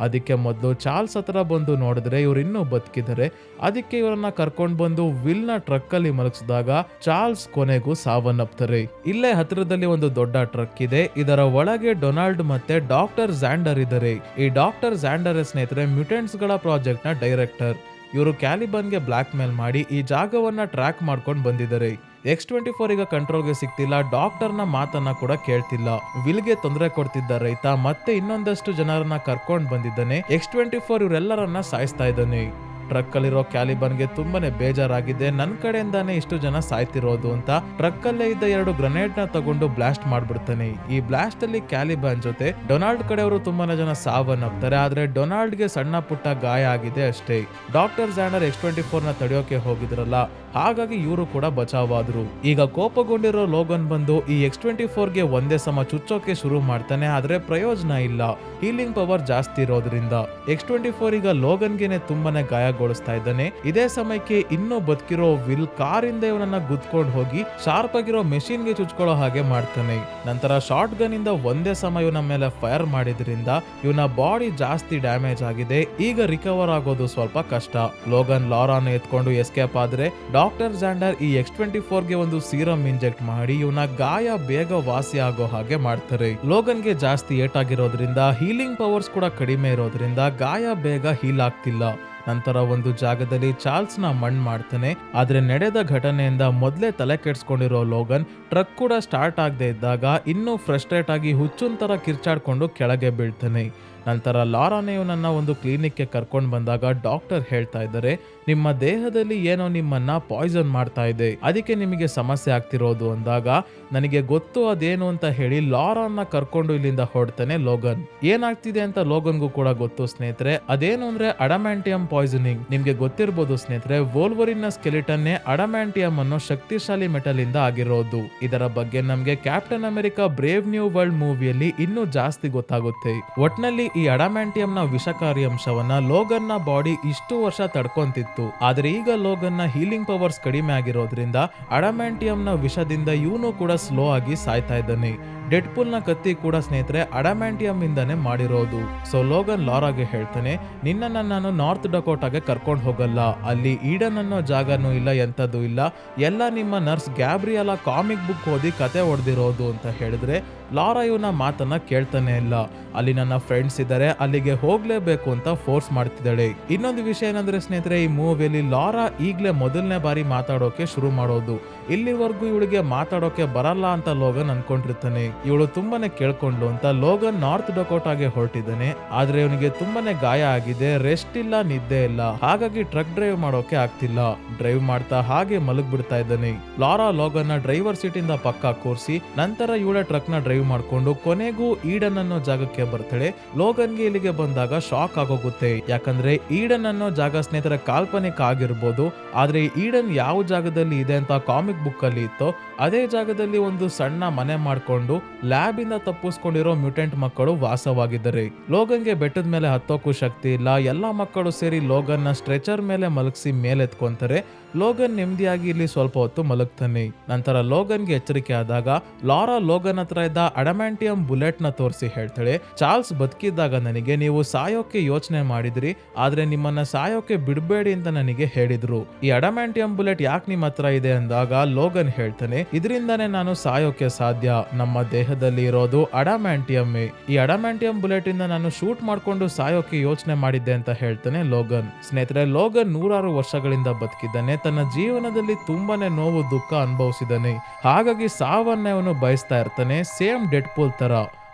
ಅದಕ್ಕೆ ಮೊದಲು ಚಾರ್ಲ್ಸ್ ಹತ್ರ ಬಂದು ನೋಡಿದ್ರೆ ಇವ್ರು ಇನ್ನೂ ಬದುಕಿದ್ದಾರೆ. ಅದಕ್ಕೆ ಇವರನ್ನ ಕರ್ಕೊಂಡ್ ಬಂದು ವಿಲ್ ನ ಟ್ರಕ್ ಅಲ್ಲಿ ಮಲಗಿಸಿದಾಗ ಚಾರ್ಲ್ಸ್ ಕೊನೆಗೂ ಸಾವನ್ನಪ್ತಾರೆ. ಇಲ್ಲೇ ಹತ್ತಿರದಲ್ಲಿ ಒಂದು ದೊಡ್ಡ ಟ್ರಕ್ ಇದೆ, ಇದರ ಒಳಗೆ ಡೊನಾಲ್ಡ್ ಮತ್ತೆ ಡಾಕ್ಟರ್ ಝ್ಯಾಂಡರ್ ಇದ್ದಾರೆ. ಈ ಡಾಕ್ಟರ್ ಝ್ಯಾಂಡರ್ ಸ್ನೇಹಿತರೆ ಮ್ಯೂಟೆಂಟ್ಸ್ ಗಳ ಪ್ರಾಜೆಕ್ಟ್ ನ ಡೈರೆಕ್ಟರ್. ಇವರು ಕ್ಯಾಲಿಬನ್ಗೆ ಬ್ಲಾಕ್ ಮೇಲ್ ಮಾಡಿ ಈ ಜಾಗವನ್ನ ಟ್ರ್ಯಾಕ್ ಮಾಡ್ಕೊಂಡು ಬಂದಿದ್ದಾರೆ. X-24 ಈಗ ಕಂಟ್ರೋಲ್ಗೆ ಸಿಗ್ತಿಲ್ಲ, ಡಾಕ್ಟರ್ನ ಮಾತನ್ನ ಕೂಡ ಕೇಳ್ತಿಲ್ಲ. ವಿಲ್ಗೆ ತೊಂದರೆ ಕೊಡ್ತಿದ್ದ ರೈತ ಮತ್ತೆ ಇನ್ನೊಂದಷ್ಟು ಜನರನ್ನ ಕರ್ಕೊಂಡ್ ಬಂದಿದ್ದಾನೆ. X-24 ಇವರೆಲ್ಲರನ್ನ ಸಾಯಿಸ್ತಾ ಇದ್ದಾನೆ. ಟ್ರಕ್ ಅಲ್ಲಿರೋ ಕ್ಯಾಲಿಬನ್ಗೆ ತುಂಬಾನೇ ಬೇಜಾರಾಗಿದೆ, ನನ್ ಕಡೆಯಿಂದಾನೇ ಇಷ್ಟು ಜನ ಸಾಯ್ತಿರೋದು ಅಂತ ಟ್ರಕ್ ಅಲ್ಲೇ ಇದ್ದ 2 ಗ್ರೆನೇಡ್ ನ ತಗೊಂಡು ಬ್ಲಾಸ್ಟ್ ಮಾಡ್ಬಿಡ್ತಾನೆ. ಈ ಬ್ಲಾಸ್ಟ್ ಅಲ್ಲಿ ಕ್ಯಾಲಿಬನ್ ಜೊತೆ ಡೊನಾಲ್ಡ್ ಕಡೆಯವರು ತುಂಬಾನೇ ಜನ ಸಾವನ್ನಪ್ತಾರೆ, ಆದ್ರೆ ಡೊನಾಲ್ಡ್ ಗೆ ಸಣ್ಣ ಪುಟ್ಟ ಗಾಯ ಆಗಿದೆ ಅಷ್ಟೇ. ಡಾಕ್ಟರ್ ಝ್ಯಾಂಡರ್ X-24 ನ ತಡೆಯೋಕೆ ಹೋಗಿದ್ರಲ್ಲ, ಹಾಗಾಗಿ ಇವರು ಕೂಡ ಬಚಾವಾದ್ರು. ಈಗ ಕೋಪಗೊಂಡಿರೋ ಲೋಗನ್ ಬಂದು ಈ X-24 ಗೆ ಒಂದೇ ಸಮ ಚುಚ್ಚೋಕೆ ಶುರು ಮಾಡ್ತಾನೆ, ಆದ್ರೆ ಪ್ರಯೋಜನ ಇಲ್ಲ, ಹೀಲಿಂಗ್ ಪವರ್ ಜಾಸ್ತಿ ಇರೋದ್ರಿಂದ. X-24 ಈಗ ಲೋಗನ್ಗೆನೆ ತುಂಬಾನೇ ಗಾಯಗೊಳಿಸ್ತಾ ಇದ್ದಾನೆ. ಇದೇ ಸಮಯಕ್ಕೆ ಇನ್ನೂ ಬದುಕಿರೋ ವಿಲ್ ಕಾರಿಂದ ಇವನನ್ನ ಗುದ್ಕೊಂಡು ಹೋಗಿ ಶಾರ್ಪ್ ಆಗಿರೋ ಮೆಷಿನ್ ಗೆ ಚುಚ್ಕೊಳ್ಳೋ ಹಾಗೆ ಮಾಡ್ತಾನೆ. ನಂತರ ಶಾರ್ಟ್ ಗನ್ ಇಂದ ಒಂದೇ ಸಮ ಇವನ ಮೇಲೆ ಫೈರ್ ಮಾಡಿದ್ರಿಂದ ಇವನ ಬಾಡಿ ಜಾಸ್ತಿ ಡ್ಯಾಮೇಜ್ ಆಗಿದೆ. ಈಗ ರಿಕವರ್ ಆಗೋದು ಸ್ವಲ್ಪ ಕಷ್ಟ. ಲೋಗನ್ ಲಾರಾನ ಎತ್ಕೊಂಡು ಎಸ್ಕೇಪ್ ಆದ್ರೆ ಡಾಕ್ಟರ್ ಝ್ಯಾಂಡರ್ ಈ X-24 ಗೆ ಒಂದು ಸೀರಮ್ ಇಂಜೆಕ್ಟ್ ಮಾಡಿ ಇವನ ಗಾಯ ಬೇಗ ವಾಸಿ ಆಗೋ ಹಾಗೆ ಮಾಡ್ತಾರೆ. ಲೋಗನ್ಗೆ ಜಾಸ್ತಿ ಏಟಾಗಿರೋದ್ರಿಂದ ಹೀಲಿಂಗ್ ಪವರ್ಸ್ ಕೂಡ ಕಡಿಮೆ ಇರೋದ್ರಿಂದ ಗಾಯ ಬೇಗ ಹೀಲ್ ಆಗ್ತಿಲ್ಲ. ನಂತರ ಒಂದು ಜಾಗದಲ್ಲಿ ಚಾರ್ಲ್ಸ್ ನ ಮಣ್ಣು ಮಾಡ್ತಾನೆ. ಆದ್ರೆ ನಡೆದ ಘಟನೆಯಿಂದ ಮೊದಲೇ ತಲೆ ಕೆಡ್ಸ್ಕೊಂಡಿರೋ ಲೋಗನ್ ಟ್ರಕ್ ಕೂಡ ಸ್ಟಾರ್ಟ್ ಆಗದೆ ಇದ್ದಾಗ ಇನ್ನೂ ಫ್ರಸ್ಟ್ರೇಟ್ ಆಗಿ ಹುಚ್ಚುನ್ ತರ ಕಿರ್ಚಾಡ್ಕೊಂಡು ಕೆಳಗೆ ಬೀಳ್ತಾನೆ. ನಂತರ ಲಾರಾನೇ ಇವನನ್ನ ಒಂದು ಕ್ಲಿನಿಕ್ಗೆ ಕರ್ಕೊಂಡು ಬಂದಾಗ ಡಾಕ್ಟರ್ ಹೇಳ್ತಾ ಇದ್ದಾರೆ, ನಿಮ್ಮ ದೇಹದಲ್ಲಿ ಏನೋ ನಿಮ್ಮನ್ನ ಪಾಯ್ಸನ್ ಮಾಡ್ತಾ ಇದೆ, ಅದಕ್ಕೆ ನಿಮಗೆ ಸಮಸ್ಯೆ ಆಗ್ತಿರೋದು ಅಂದಾಗ ನನಗೆ ಗೊತ್ತು ಅದೇನು ಅಂತ ಹೇಳಿ ಲಾರಾನ್ನ ಕರ್ಕೊಂಡು ಇಲ್ಲಿಂದ ಹೊರಡ್ತಾನೆ ಲೋಗನ್. ಏನಾಗ್ತಿದೆ ಅಂತ ಲೋಗನ್ಗೂ ಕೂಡ ಗೊತ್ತು ಸ್ನೇಹಿತರೆ, ಅದೇನು ಅಂದ್ರೆ ಅಡಮ್ಯಾಂಟಿಯಂ ಪಾಯ್ಸನಿಂಗ್. ನಿಮ್ಗೆ ಗೊತ್ತಿರ್ಬೋದು ಸ್ನೇಹಿತರೆ, ವೋಲ್ವರಿನ್ ನ ಸ್ಕೆಲಿಟನ್ನೇ ಅಡಮ್ಯಾಂಟಿಯಂ ಅನ್ನೋ ಶಕ್ತಿಶಾಲಿ ಮೆಟಲ್ ಇಂದ ಆಗಿರೋದು. ಇದರ ಬಗ್ಗೆ ನಮ್ಗೆ Captain America Brave New World ಮೂವಿಯಲ್ಲಿ ಇನ್ನೂ ಜಾಸ್ತಿ ಗೊತ್ತಾಗುತ್ತೆ. ಒಟ್ನಲ್ಲಿ ಈ ಅಡಮ್ಯಾಂಟಿಯಂ ನ ವಿಷಕಾರಿ ಅಂಶವನ್ನ ಲೋಗನ್ ನ ಬಾಡಿ ಇಷ್ಟು ವರ್ಷ ತಡ್ಕೊಂತಿತ್ತು, ಆದ್ರೆ ಈಗ ಲೋಗನ್ ನ ಹೀಲಿಂಗ್ ಪವರ್ಸ್ ಕಡಿಮೆ ಆಗಿರೋದ್ರಿಂದ ಅಡಮ್ಯಾಂಟಿಯಂ ನ ವಿಷದಿಂದ ಇವನು ಕೂಡ ಸ್ಲೋ ಆಗಿ ಸಾಯ್ತಾ ಇದ್ದಾನೆ. ಡೆಡ್ಪೂಲ್ ನ ಕತ್ತಿ ಕೂಡ ಸ್ನೇಹಿತರೆ ಅಡಮ್ಯಾಂಟಿಯಂ ಇಂದಾನೆ ಮಾಡಿರೋದು. ಸೊ ಲೋಗನ್ ಲಾರಾಗೆ ಹೇಳ್ತಾನೆ, ನಿನ್ನನ್ನ ನಾನು ನಾರ್ತ್ ಡಕೋಟಾಗೆ ಕರ್ಕೊಂಡು ಹೋಗಲ್ಲ, ಅಲ್ಲಿ ಈಡನ್ ಅನ್ನೋ ಜಾಗನೂ ಇಲ್ಲ, ಎಂತದ್ದು ಇಲ್ಲ, ಎಲ್ಲ ನಿಮ್ಮ ನರ್ಸ್ ಗ್ಯಾಬ್ರಿಯಲಾ ಕಾಮಿಕ್ ಬುಕ್ ಓದಿ ಕತೆ ಹೊಡೆದಿರೋದು ಅಂತ ಹೇಳಿದ್ರೆ ಲಾರಾ ಇವನ ಮಾತನ್ನ ಕೇಳ್ತಾನೆ ಇಲ್ಲ. ಅಲ್ಲಿ ನನ್ನ ಫ್ರೆಂಡ್ಸ್ ಇದ್ದಾರೆ, ಅಲ್ಲಿಗೆ ಹೋಗ್ಲೇಬೇಕು ಅಂತ ಫೋರ್ಸ್ ಮಾಡ್ತಿದ್ದಾಳೆ. ಇನ್ನೊಂದು ವಿಷಯ ಏನಂದ್ರೆ ಸ್ನೇಹಿತರೆ, ಈ ಮೂವಿಯಲ್ಲಿ ಲಾರಾ ಈಗ್ಲೇ ಮೊದಲನೇ ಬಾರಿ ಮಾತಾಡೋಕೆ ಶುರು ಮಾಡೋದು. ಇಲ್ಲಿವರೆಗೂ ಇವಳಿಗೆ ಮಾತಾಡೋಕೆ ಬರಲ್ಲ ಅಂತ ಲೋಗನ್ ಅನ್ಕೊಂಡಿರ್ತಾನೆ. ಇವಳು ತುಂಬಾನೇ ಕೇಳ್ಕೊಂಡ್ಲು ಅಂತ ಲೋಗನ್ ನಾರ್ತ್ ಡಕೋಟಾಗೆ ಹೊರಟಿದ್ದಾನೆ. ಆದ್ರೆ ಇವನಿಗೆ ತುಂಬಾನೇ ಗಾಯ ಆಗಿದೆ, ರೆಸ್ಟ್ ಇಲ್ಲ, ನಿದ್ದೆ ಇಲ್ಲ, ಹಾಗಾಗಿ ಟ್ರಕ್ ಡ್ರೈವ್ ಮಾಡೋಕೆ ಆಗ್ತಿಲ್ಲ. ಡ್ರೈವ್ ಮಾಡ್ತಾ ಹಾಗೆ ಮಲಗ್ ಬಿಡ್ತಾ ಇದ್ದಾನೆ. ಲಾರಾ ಲೋಗನ್ ನ ಡ್ರೈವರ್ ಸೀಟ್ ಇಂದ ಪಕ್ಕ ಕೂರಿಸಿ ನಂತರ ಇವಳ ಟ್ರಕ್ ನ ಡ್ರೈವ್ ಮಾಡ್ಕೊಂಡು ಕೊನೆಗೂ ಈಡನ್ ಅನ್ನೋ ಜಾಗಕ್ಕೆ ಬರ್ತಾಳೆ. ಲೋಗನ್ಗೆ ಇಲ್ಲಿಗೆ ಬಂದಾಗ ಶಾಕ್ ಆಗೋಗುತ್ತೆ, ಯಾಕಂದ್ರೆ ಈಡನ್ ಅನ್ನೋ ಜಾಗ ಸ್ನೇಹಿತರ ಕಾಲ್ಪನಿಕ ಆಗಿರ್ಬೋದು, ಆದ್ರೆ ಈಡನ್ ಯಾವ ಜಾಗದಲ್ಲಿ ಇದೆ ಅಂತ ಕಾಮಿಕ್ ಬುಕ್ ಅಲ್ಲಿ ಇತ್ತೋ ಅದೇ ಜಾಗದಲ್ಲಿ ಒಂದು ಸಣ್ಣ ಮನೆ ಮಾಡ್ಕೊಂಡು ಲ್ಯಾಬ್ ಇಂದ ತಪ್ಪಿಸ್ಕೊಂಡಿರೋ ಮ್ಯೂಟೆಂಟ್ ಮಕ್ಕಳು ವಾಸವಾಗಿದ್ದಾರೆ. ಲೋಗನ್ಗೆ ಬೆಟ್ಟದ ಮೇಲೆ ಹತ್ತೋಕು ಶಕ್ತಿ ಇಲ್ಲ. ಎಲ್ಲಾ ಮಕ್ಕಳು ಸೇರಿ ಲೋಗನ್ ನ ಸ್ಟ್ರೆಚರ್ ಮೇಲೆ ಮಲಗಿಸಿ ಮೇಲೆತ್ಕೊಂತಾರೆ. ಲೋಗನ್ ನೆಮ್ಮದಿಯಾಗಿ ಇಲ್ಲಿ ಸ್ವಲ್ಪ ಹೊತ್ತು ಮಲಗ್ತಾನೆ. ನಂತರ ಲೋಗನ್ಗೆ ಎಚ್ಚರಿಕೆ ಆದಾಗ ಲಾರಾ ಲೋಗನ್ ಹತ್ರ ಇದ್ದ ಅಡಮ್ಯಾಂಟಿಯಂ ಬುಲೆಟ್ ನ ತೋರಿಸಿ ಹೇಳ್ತಾಳೆ, ಚಾರ್ಲ್ಸ್ ಬದುಕಿದ್ದಾಗ ನನಗೆ ನೀವು ಸಾಯೋಕೆ ಯೋಚನೆ ಮಾಡಿದ್ರಿ, ಆದ್ರೆ ನಿಮ್ಮನ್ನ ಸಾಯೋಕೆ ಬಿಡಬೇಡಿ ಅಂತ ನನಗೆ ಹೇಳಿದ್ರು. ಈ ಅಡಮ್ಯಾಂಟಿಯಂ ಬುಲೆಟ್ ಯಾಕೆ ನಿಮ್ಮ ಹತ್ರ ಇದೆ ಅಂದಾಗ ಲೋಗನ್ ಹೇಳ್ತಾನೆ, ಇದರಿಂದಾನೇ ನಾನು ಸಾಯೋಕೆ ಸಾಧ್ಯ, ನಮ್ಮ ದೇಹದಲ್ಲಿ ಇರೋದು ಅಡಮ್ಯಾಂಟಿಯಮ್ಮೇ. ಈ ಅಡಮ್ಯಾಂಟಿಯಂ ಬುಲೆಟ್ ಇಂದ ನಾನು ಶೂಟ್ ಮಾಡ್ಕೊಂಡು ಸಾಯೋಕೆ ಯೋಚನೆ ಮಾಡಿದ್ದೆ ಅಂತ ಹೇಳ್ತಾನೆ ಲೋಗನ್. ಸ್ನೇಹಿತರೆ, ಲೋಗನ್ 106 ವರ್ಷಗಳಿಂದ ಬದುಕಿದ್ದಾನೆ. ತನ್ನ ಜೀವನದಲ್ಲಿ ತುಂಬಾನೇ ನೋವು ದುಃಖ ಅನುಭವಿಸಿದ್ದಾನೆ. ಹಾಗಾಗಿ ಸಾವನ್ನೇ ಅವನು ಬಯಸ್ತಾ ಇರ್ತಾನೆ. ಸೇಮ್ ಡೆಡ್ಪೂಲ್ ತರ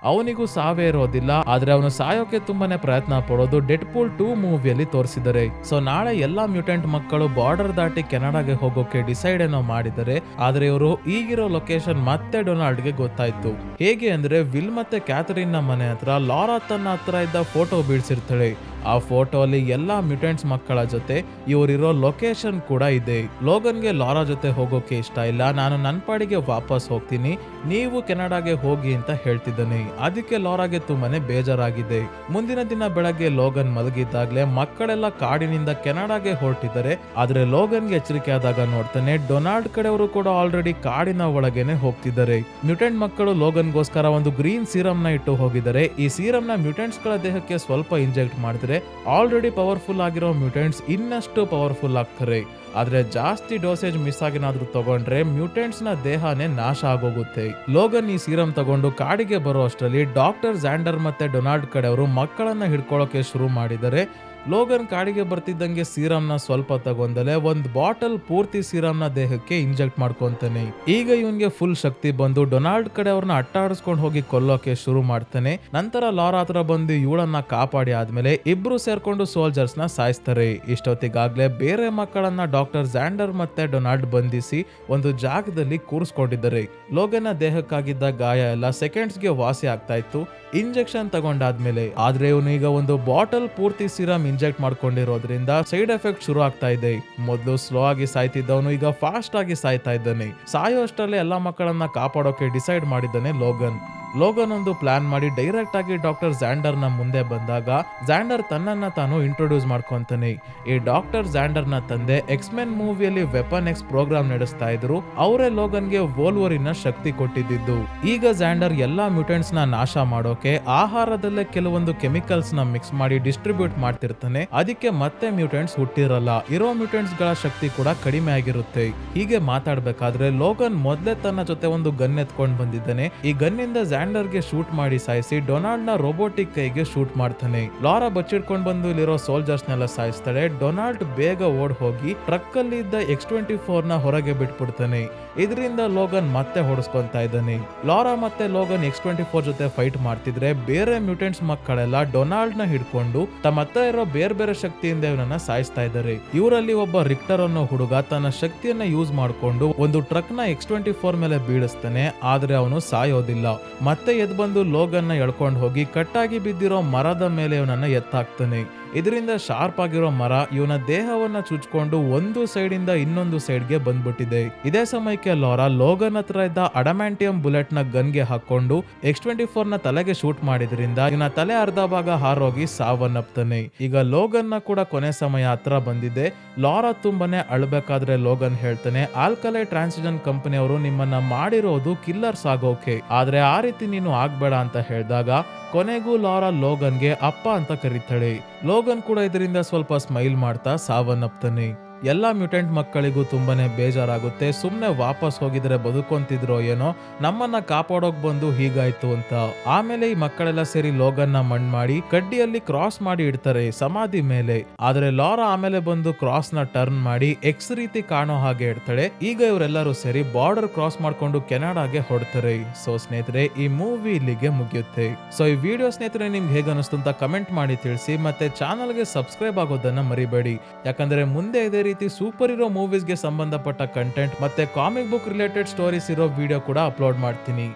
ಅವನಿಗೂ ಸಾವೇ ಇರೋದಿಲ್ಲ, ಆದ್ರೆ ಅವನು ಸಾಯೋಕೆ ತುಂಬಾನೇ ಪ್ರಯತ್ನ ಪಡೋದು ಡೆಡ್ಪೂಲ್ 2 ಮೂವಿಯಲ್ಲಿ ತೋರಿಸಿದ್ದಾರೆ. ಸೊ ನಾಳೆ ಎಲ್ಲಾ ಮ್ಯೂಟೆಂಟ್ ಮಕ್ಕಳು ಬಾರ್ಡರ್ ದಾಟಿ ಕೆನಡಾಗೆ ಹೋಗೋಕೆ ಡಿಸೈಡ್ ಏನೋ ಮಾಡಿದರೆ, ಆದ್ರೆ ಇವರು ಈಗಿರೋ ಲೊಕೇಶನ್ ಮತ್ತೆ ಡೊನಾಲ್ಡ್ಗೆ ಗೊತ್ತಾಯ್ತು. ಹೇಗೆ ಅಂದ್ರೆ ವಿಲ್ ಮತ್ತೆ ಕ್ಯಾಥರಿನ್ ನ ಮನೆ ಹತ್ರ ಲಾರಾ ತನ್ನ ಹತ್ರ ಇದ್ದ ಫೋಟೋ ಬೀಳ್ಸಿರ್ತಾಳೆ. ಆ ಫೋಟೋ ಅಲ್ಲಿ ಎಲ್ಲಾ ಮ್ಯೂಟೆಂಟ್ಸ್ ಮಕ್ಕಳ ಜೊತೆ ಇವರಿರೋ ಲೊಕೇಶನ್ ಕೂಡ ಇದೆ. ಲೋಗನ್ಗೆ ಲಾರಾ ಜೊತೆ ಹೋಗೋಕೆ ಇಷ್ಟ ಇಲ್ಲ, ನಾನು ನನ್ನ ಪಾಡಿಗೆ ವಾಪಸ್ ಹೋಗ್ತೀನಿ, ನೀವು ಕೆನಡಾಗೆ ಹೋಗಿ ಅಂತ ಹೇಳ್ತಿದ್ದಾನೆ. ಅದಕ್ಕೆ ಲಾರಾಗೆ ತುಂಬಾನೇ ಬೇಜಾರಾಗಿದೆ. ಮುಂದಿನ ದಿನ ಬೆಳಗ್ಗೆ ಲೋಗನ್ ಮಲಗಿದ್ದಾಗ್ಲೇ ಮಕ್ಕಳೆಲ್ಲ ಕಾಡಿನಿಂದ ಕೆನಡಾಗೆ ಹೊರಟಿದ್ದಾರೆ. ಆದ್ರೆ ಲೋಗನ್ಗೆ ಎಚ್ಚರಿಕೆ ಆದಾಗ ನೋಡ್ತಾನೆ ಡೊನಾಲ್ಡ್ ಕಡೆಯವರು ಕೂಡ ಆಲ್ರೆಡಿ ಕಾಡಿನ ಒಳಗೇನೆ ಹೋಗ್ತಿದ್ದಾರೆ. ಮ್ಯೂಟೆಂಟ್ ಮಕ್ಕಳು ಲೋಗನ್ಗೋಸ್ಕರ ಒಂದು ಗ್ರೀನ್ ಸೀರಮ್ ನ ಇಟ್ಟು ಹೋಗಿದ್ದಾರೆ. ಈ ಸೀರಮ್ ನ ಮ್ಯೂಟೆಂಟ್ಸ್ ಗಳ ದೇಹಕ್ಕೆ ಸ್ವಲ್ಪ ಇಂಜೆಕ್ಟ್ ಮಾಡಿದ್ರೆ ಆಲ್ರೆಡಿ ಪವರ್ಫುಲ್ ಆಗಿರೋ ಮ್ಯೂಟೆಂಟ್ಸ್ ಇನ್ನಷ್ಟು ಪವರ್ಫುಲ್ ಆಗ್ತಾರೆ. ಆದ್ರೆ ಜಾಸ್ತಿ ಡೋಸೇಜ್ ಮಿಸ್ ಆಗಿನಾದ್ರೂ ತಗೊಂಡ್ರೆ ಮ್ಯೂಟೆಂಟ್ಸ್ ನ ದೇಹನೇ ನಾಶ ಆಗೋಗುತ್ತೆ. ಲೋಗನ್ ಈ ಸೀರಮ್ ತಗೊಂಡು ಕಾಡಿಗೆ ಬರೋ ಅಷ್ಟರಲ್ಲಿ ಡಾಕ್ಟರ್ ಝ್ಯಾಂಡರ್ ಮತ್ತೆ ಡೊನಾಲ್ಡ್ ಕಡೆಯವರು ಮಕ್ಕಳನ್ನ ಹಿಡ್ಕೊಳ್ಳೋಕೆ ಶುರು ಮಾಡಿದರೆ ಲೋಗನ್ ಕಾಡಿಗೆ ಬರ್ತಿದ್ದಂಗೆ ಸೀರಮ್ನ ಸ್ವಲ್ಪ ತಗೊಂಡಲೆ ಒಂದು ಬಾಟಲ್ ಪೂರ್ತಿ ಸೀರಮ್ನ ದೇಹಕ್ಕೆ ಇಂಜೆಕ್ಟ್ ಮಾಡ್ಕೊಂತಾನೆ. ಈಗ ಇವನ್ಗೆ ಫುಲ್ ಶಕ್ತಿ ಬಂದು ಡೊನಾಲ್ಡ್ ಕಡೆ ಅವ್ರನ್ನ ಅಟ್ಟಾಡಿಸ್ಕೊಂಡು ಹೋಗಿ ಕೊಲ್ಲೋಕೆ ಶುರು ಮಾಡ್ತಾನೆ. ನಂತರ ಲಾರಾ ಹತ್ರ ಬಂದು ಇವಳನ್ನ ಕಾಪಾಡಿ ಆದ್ಮೇಲೆ ಇಬ್ರು ಸೇರ್ಕೊಂಡು ಸೋಲ್ಜರ್ಸ್ ನ ಸಾಯಿಸ್ತಾರೆ. ಇಷ್ಟೊತ್ತಿಗಾಗ್ಲೇ ಬೇರೆ ಮಕ್ಕಳನ್ನ ಡಾಕ್ಟರ್ ಝ್ಯಾಂಡರ್ ಮತ್ತೆ ಡೊನಾಲ್ಡ್ ಬಂಧಿಸಿ ಒಂದು ಜಾಗದಲ್ಲಿ ಕೂರಿಸ್ಕೊಂಡಿದ್ದಾರೆ. ಲೋಗನ್ನ ದೇಹಕ್ಕಾಗಿದ್ದ ಗಾಯ ಎಲ್ಲ ಸೆಕೆಂಡ್ಸ್ಗೆ ವಾಸಿ ಆಗ್ತಾ ಇತ್ತು ಇಂಜೆಕ್ಷನ್ ತಗೊಂಡಾದ್ಮೇಲೆ. ಆದ್ರೆ ಇವನು ಈಗ ಒಂದು ಬಾಟಲ್ ಪೂರ್ತಿ ಸಿರಮ್ ಇಂಜೆಕ್ಟ್ ಮಾಡ್ಕೊಂಡಿರೋದ್ರಿಂದ ಸೈಡ್ ಎಫೆಕ್ಟ್ ಶುರು ಆಗ್ತಾ ಇದೆ. ಮೊದಲು ಸ್ಲೋ ಆಗಿ ಸಾಯ್ತಿದ್ದವನು ಈಗ ಫಾಸ್ಟ್ ಆಗಿ ಸಾಯ್ತಾ ಇದ್ದಾನೆ. ಸಾಯೋ ಅಷ್ಟರಲ್ಲೇ ಎಲ್ಲಾ ಮಕ್ಕಳನ್ನ ಕಾಪಾಡೋಕೆ ಡಿಸೈಡ್ ಮಾಡಿದ್ದಾನೆ ಲೋಗನ್ ಒಂದು ಪ್ಲಾನ್ ಮಾಡಿ ಡೈರೆಕ್ಟ್ ಆಗಿ ಡಾಕ್ಟರ್ ಝ್ಯಾಂಡರ್ ನ ಮುಂದೆ ಬಂದಾಗ ಝ್ಯಾಂಡರ್ ತನ್ನನ್ನ ತಾನು ಇಂಟ್ರೊಡ್ಯೂಸ್ ಮಾಡ್ಕೊಂತಾನೆ. ಈ ಡಾಕ್ಟರ್ ಝ್ಯಾಂಡರ್ ನ ತಂದೆ ಎಕ್ಸ್ಮೆನ್ ಮೂವಿಯಲ್ಲಿ ವೆಪನ್ ಎಕ್ಸ್ ಪ್ರೋಗ್ರಾಮ್ ನಡೆಸ್ತಾ ಇದ್ರು. ಅವರೇ ಲೋಗನ್ಗೆ ವೋಲ್ವರಿನ್ ಶಕ್ತಿ ಕೊಟ್ಟಿದ್ದು. ಈಗ ಝ್ಯಾಂಡರ್ ಎಲ್ಲಾ ಮ್ಯೂಟೆಂಟ್ಸ್ ನ ನಾಶ ಮಾಡೋಕೆ ಆಹಾರದಲ್ಲೇ ಕೆಲವೊಂದು ಕೆಮಿಕಲ್ಸ್ ನ ಮಿಕ್ಸ್ ಮಾಡಿ ಡಿಸ್ಟ್ರಿಬ್ಯೂಟ್ ಮಾಡ್ತಿರ್ತಾನೆ. ಅದಕ್ಕೆ ಮತ್ತೆ ಮ್ಯೂಟೆಂಟ್ಸ್ ಹುಟ್ಟಿರಲ್ಲ, ಇರೋ ಮ್ಯೂಟೆಂಟ್ಸ್ ಗಳ ಶಕ್ತಿ ಕೂಡ ಕಡಿಮೆ ಆಗಿರುತ್ತೆ. ಹೀಗೆ ಮಾತಾಡ್ಬೇಕಾದ್ರೆ ಲೋಗನ್ ಮೊದ್ಲೇ ತನ್ನ ಜೊತೆ ಒಂದು ಗನ್ ಎತ್ಕೊಂಡ್ ಬಂದಿದ್ದಾನೆ. ಈ ಗನ್ನಿಂದ ಝ್ಯಾಂಡರ್ಗೆ ಶೂಟ್ ಮಾಡಿ ಸಾಯಿಸಿ ಡೊನಾಲ್ಡ್ ನ ರೋಬೋಟಿಕ್ ಕೈಗೆ ಶೂಟ್ ಮಾಡ್ತಾನೆ. ಲಾರಾ ಬಚ್ಚಿಡ್ಕೊಂಡ್ ಬಂದು ಇಲ್ಲಿರೋ ಸೋಲ್ಜರ್ಸ್ ನೆಲ್ಲ ಸಾಯಿಸ್ತಾಳೆ. ಡೊನಾಲ್ಡ್ ಬೇಗ ಓಡ್ ಹೋಗಿ ಟ್ರಕ್ ಅಲ್ಲಿ ಇದ್ದ X-24 ನ ಹೊರಗೆ ಬಿಟ್ಬಿಡ್ತಾನೆ. ಇದರಿಂದ ಲೋಗನ್ ಮತ್ತೆ ಹೊಡೆಸ್ಕೊಂತಾ ಇದ್ದಾನೆ. ಲಾರಾ ಮತ್ತೆ ಲೋಗನ್ X-24 ಜೊತೆ ಫೈಟ್ ಮಾಡ್ತಿದ್ರೆ ಬೇರೆ ಮ್ಯೂಟೆಂಟ್ಸ್ ಮಕ್ಕಳೆಲ್ಲ ಡೊನಾಲ್ಡ್ ನ ಹಿಡ್ಕೊಂಡು ತಮ್ಮ ಹತ್ರ ಇರೋ ಬೇರೆ ಶಕ್ತಿಯಿಂದ ಇವನನ್ನ ಸಾಯಿಸ್ತಾ ಇದ್ದಾರೆ. ಇವರಲ್ಲಿ ಒಬ್ಬ ರಿಕ್ಟರ್ ಅನ್ನೋ ಹುಡುಗ ತನ್ನ ಶಕ್ತಿಯನ್ನ ಯೂಸ್ ಮಾಡ್ಕೊಂಡು ಒಂದು ಟ್ರಕ್ ನ X-24 ಮೇಲೆ ಬೀಳಿಸ್ತಾನೆ. ಆದ್ರೆ ಅವನು ಸಾಯೋದಿಲ್ಲ. ಮತ್ತೆ ಎದ್ ಬಂದು ಲೋಗನ್ ನ ಎಳ್ಕೊಂಡು ಹೋಗಿ ಕಟ್ಟಾಗಿ ಬಿದ್ದಿರೋ ಮರದ ಮೇಲೆ ಇವನನ್ನ ಎತ್ತಾಕ್ತಾನೆ. ಇದರಿಂದ ಶಾರ್ಪ್ ಆಗಿರೋ ಮರ ಇವನ ದೇಹವನ್ನ ಚುಚ್ಕೊಂಡು ಒಂದು ಸೈಡ್ ಇಂದ ಇನ್ನೊಂದು ಸೈಡ್ಗೆ ಬಂದ್ಬಿಟ್ಟಿದೆ. ಇದೇ ಸಮಯಕ್ಕೆ ಲಾರಾ ಲೋಗನ್ ಹತ್ರ ಇದ್ದ ಅಡಮ್ಯಾಂಟಿಯಂ ಬುಲೆಟ್ ನ ಗನ್ಗೆ ಹಾಕೊಂಡು X-24 ನ ತಲೆಗೆ ಶೂಟ್ ಮಾಡಿದ್ರಿಂದ ಇವನ ತಲೆ ಅರ್ಧ ಭಾಗ ಹಾರೋಗಿ ಸಾವನ್ನಪ್ತಾನೆ. ಈಗ ಲೋಗನ್ ನ ಕೂಡ ಕೊನೆ ಸಮಯ ಹತ್ರ ಬಂದಿದೆ. ಲಾರಾ ತುಂಬಾನೇ ಅಳ್ಬೇಕಾದ್ರೆ ಲೋಗನ್ ಹೇಳ್ತಾನೆ, ಆಲ್ಕಲೈ ಟ್ರಾನ್ಸಿಷನ್ ಕಂಪನಿಯವರು ನಿಮ್ಮನ್ನ ಮಾಡಿರೋದು ಕಿಲ್ಲರ್ಸ್ ಆಗೋಕೆ, ಆದ್ರೆ ಆ ರೀತಿ ನೀನು ಆಗ್ಬೇಡ ಅಂತ ಹೇಳಿದಾಗ ಕೊನೆಗೂ ಲಾರಾ ಲೋಗನ್ಗೆ ಅಪ್ಪ ಅಂತ ಕರೀತಾಳೆ. ಲೋಗನ್ ಕೂಡ ಇದರಿಂದ ಸ್ವಲ್ಪ ಸ್ಮೈಲ್ ಮಾಡ್ತಾ ಸಾವನ್ನಪ್ತಾನೆ. ಎಲ್ಲಾ ಮ್ಯೂಟೆಂಟ್ ಮಕ್ಕಳಿಗೂ ತುಂಬಾನೇ ಬೇಜಾರಾಗುತ್ತೆ. ಸುಮ್ನೆ ವಾಪಸ್ ಹೋಗಿದ್ರೆ ಬದುಕೊಂತಿದ್ರೋ ಏನೋ, ನಮ್ಮನ್ನ ಕಾಪಾಡೋಕ್ ಬಂದು ಹೀಗಾಯ್ತು ಅಂತ. ಆಮೇಲೆ ಈ ಮಕ್ಕಳೆಲ್ಲ ಸೇರಿ ಲೋಗನ್ನ ಮಣ್ಣ್ ಮಾಡಿ ಕಡ್ಡಿಯಲ್ಲಿ ಕ್ರಾಸ್ ಮಾಡಿ ಇಡ್ತಾರೆ ಸಮಾಧಿ ಮೇಲೆ. ಆದ್ರೆ ಲಾರಾ ಆಮೇಲೆ ಬಂದು ಕ್ರಾಸ್ ನ ಟರ್ನ್ ಮಾಡಿ ಎಕ್ಸ್ ರೀತಿ ಕಾಣೋ ಹಾಗೆ ಇಡ್ತಾಳೆ. ಈಗ ಇವರೆಲ್ಲರೂ ಸೇರಿ ಬಾರ್ಡರ್ ಕ್ರಾಸ್ ಮಾಡ್ಕೊಂಡು ಕೆನಡಾಗೆ ಹೊಡ್ತಾರೆ. ಸೊ ಸ್ನೇಹಿತರೆ, ಈ ಮೂವಿ ಇಲ್ಲಿಗೆ ಮುಗಿಯುತ್ತೆ. ಸೊ ಈ ವಿಡಿಯೋ ಸ್ನೇಹಿತರೆ ನಿಮ್ಗೆ ಹೇಗೆ ಅನಿಸ್ತು ಅಂತ ಕಮೆಂಟ್ ಮಾಡಿ ತಿಳಿಸಿ. ಮತ್ತೆ ಚಾನಲ್ಗೆ ಸಬ್ಸ್ಕ್ರೈಬ್ ಆಗೋದನ್ನ ಮರಿಬೇಡಿ, ಯಾಕಂದ್ರೆ ಮುಂದೆ ಇದೇ ರೀತಿ ಸೂಪರ್ ಹೀರೋ ಮೂವೀಸ್ಗೆ ಸಂಬಂಧಪಟ್ಟ ಕಂಟೆಂಟ್ ಮತ್ತೆ ಕಾಮಿಕ್ ಬುಕ್ ರಿಲೇಟೆಡ್ ಸ್ಟೋರೀಸ್ ಇರೋ ವಿಡಿಯೋ ಕೂಡ ಅಪ್ಲೋಡ್ ಮಾಡ್ತೀನಿ.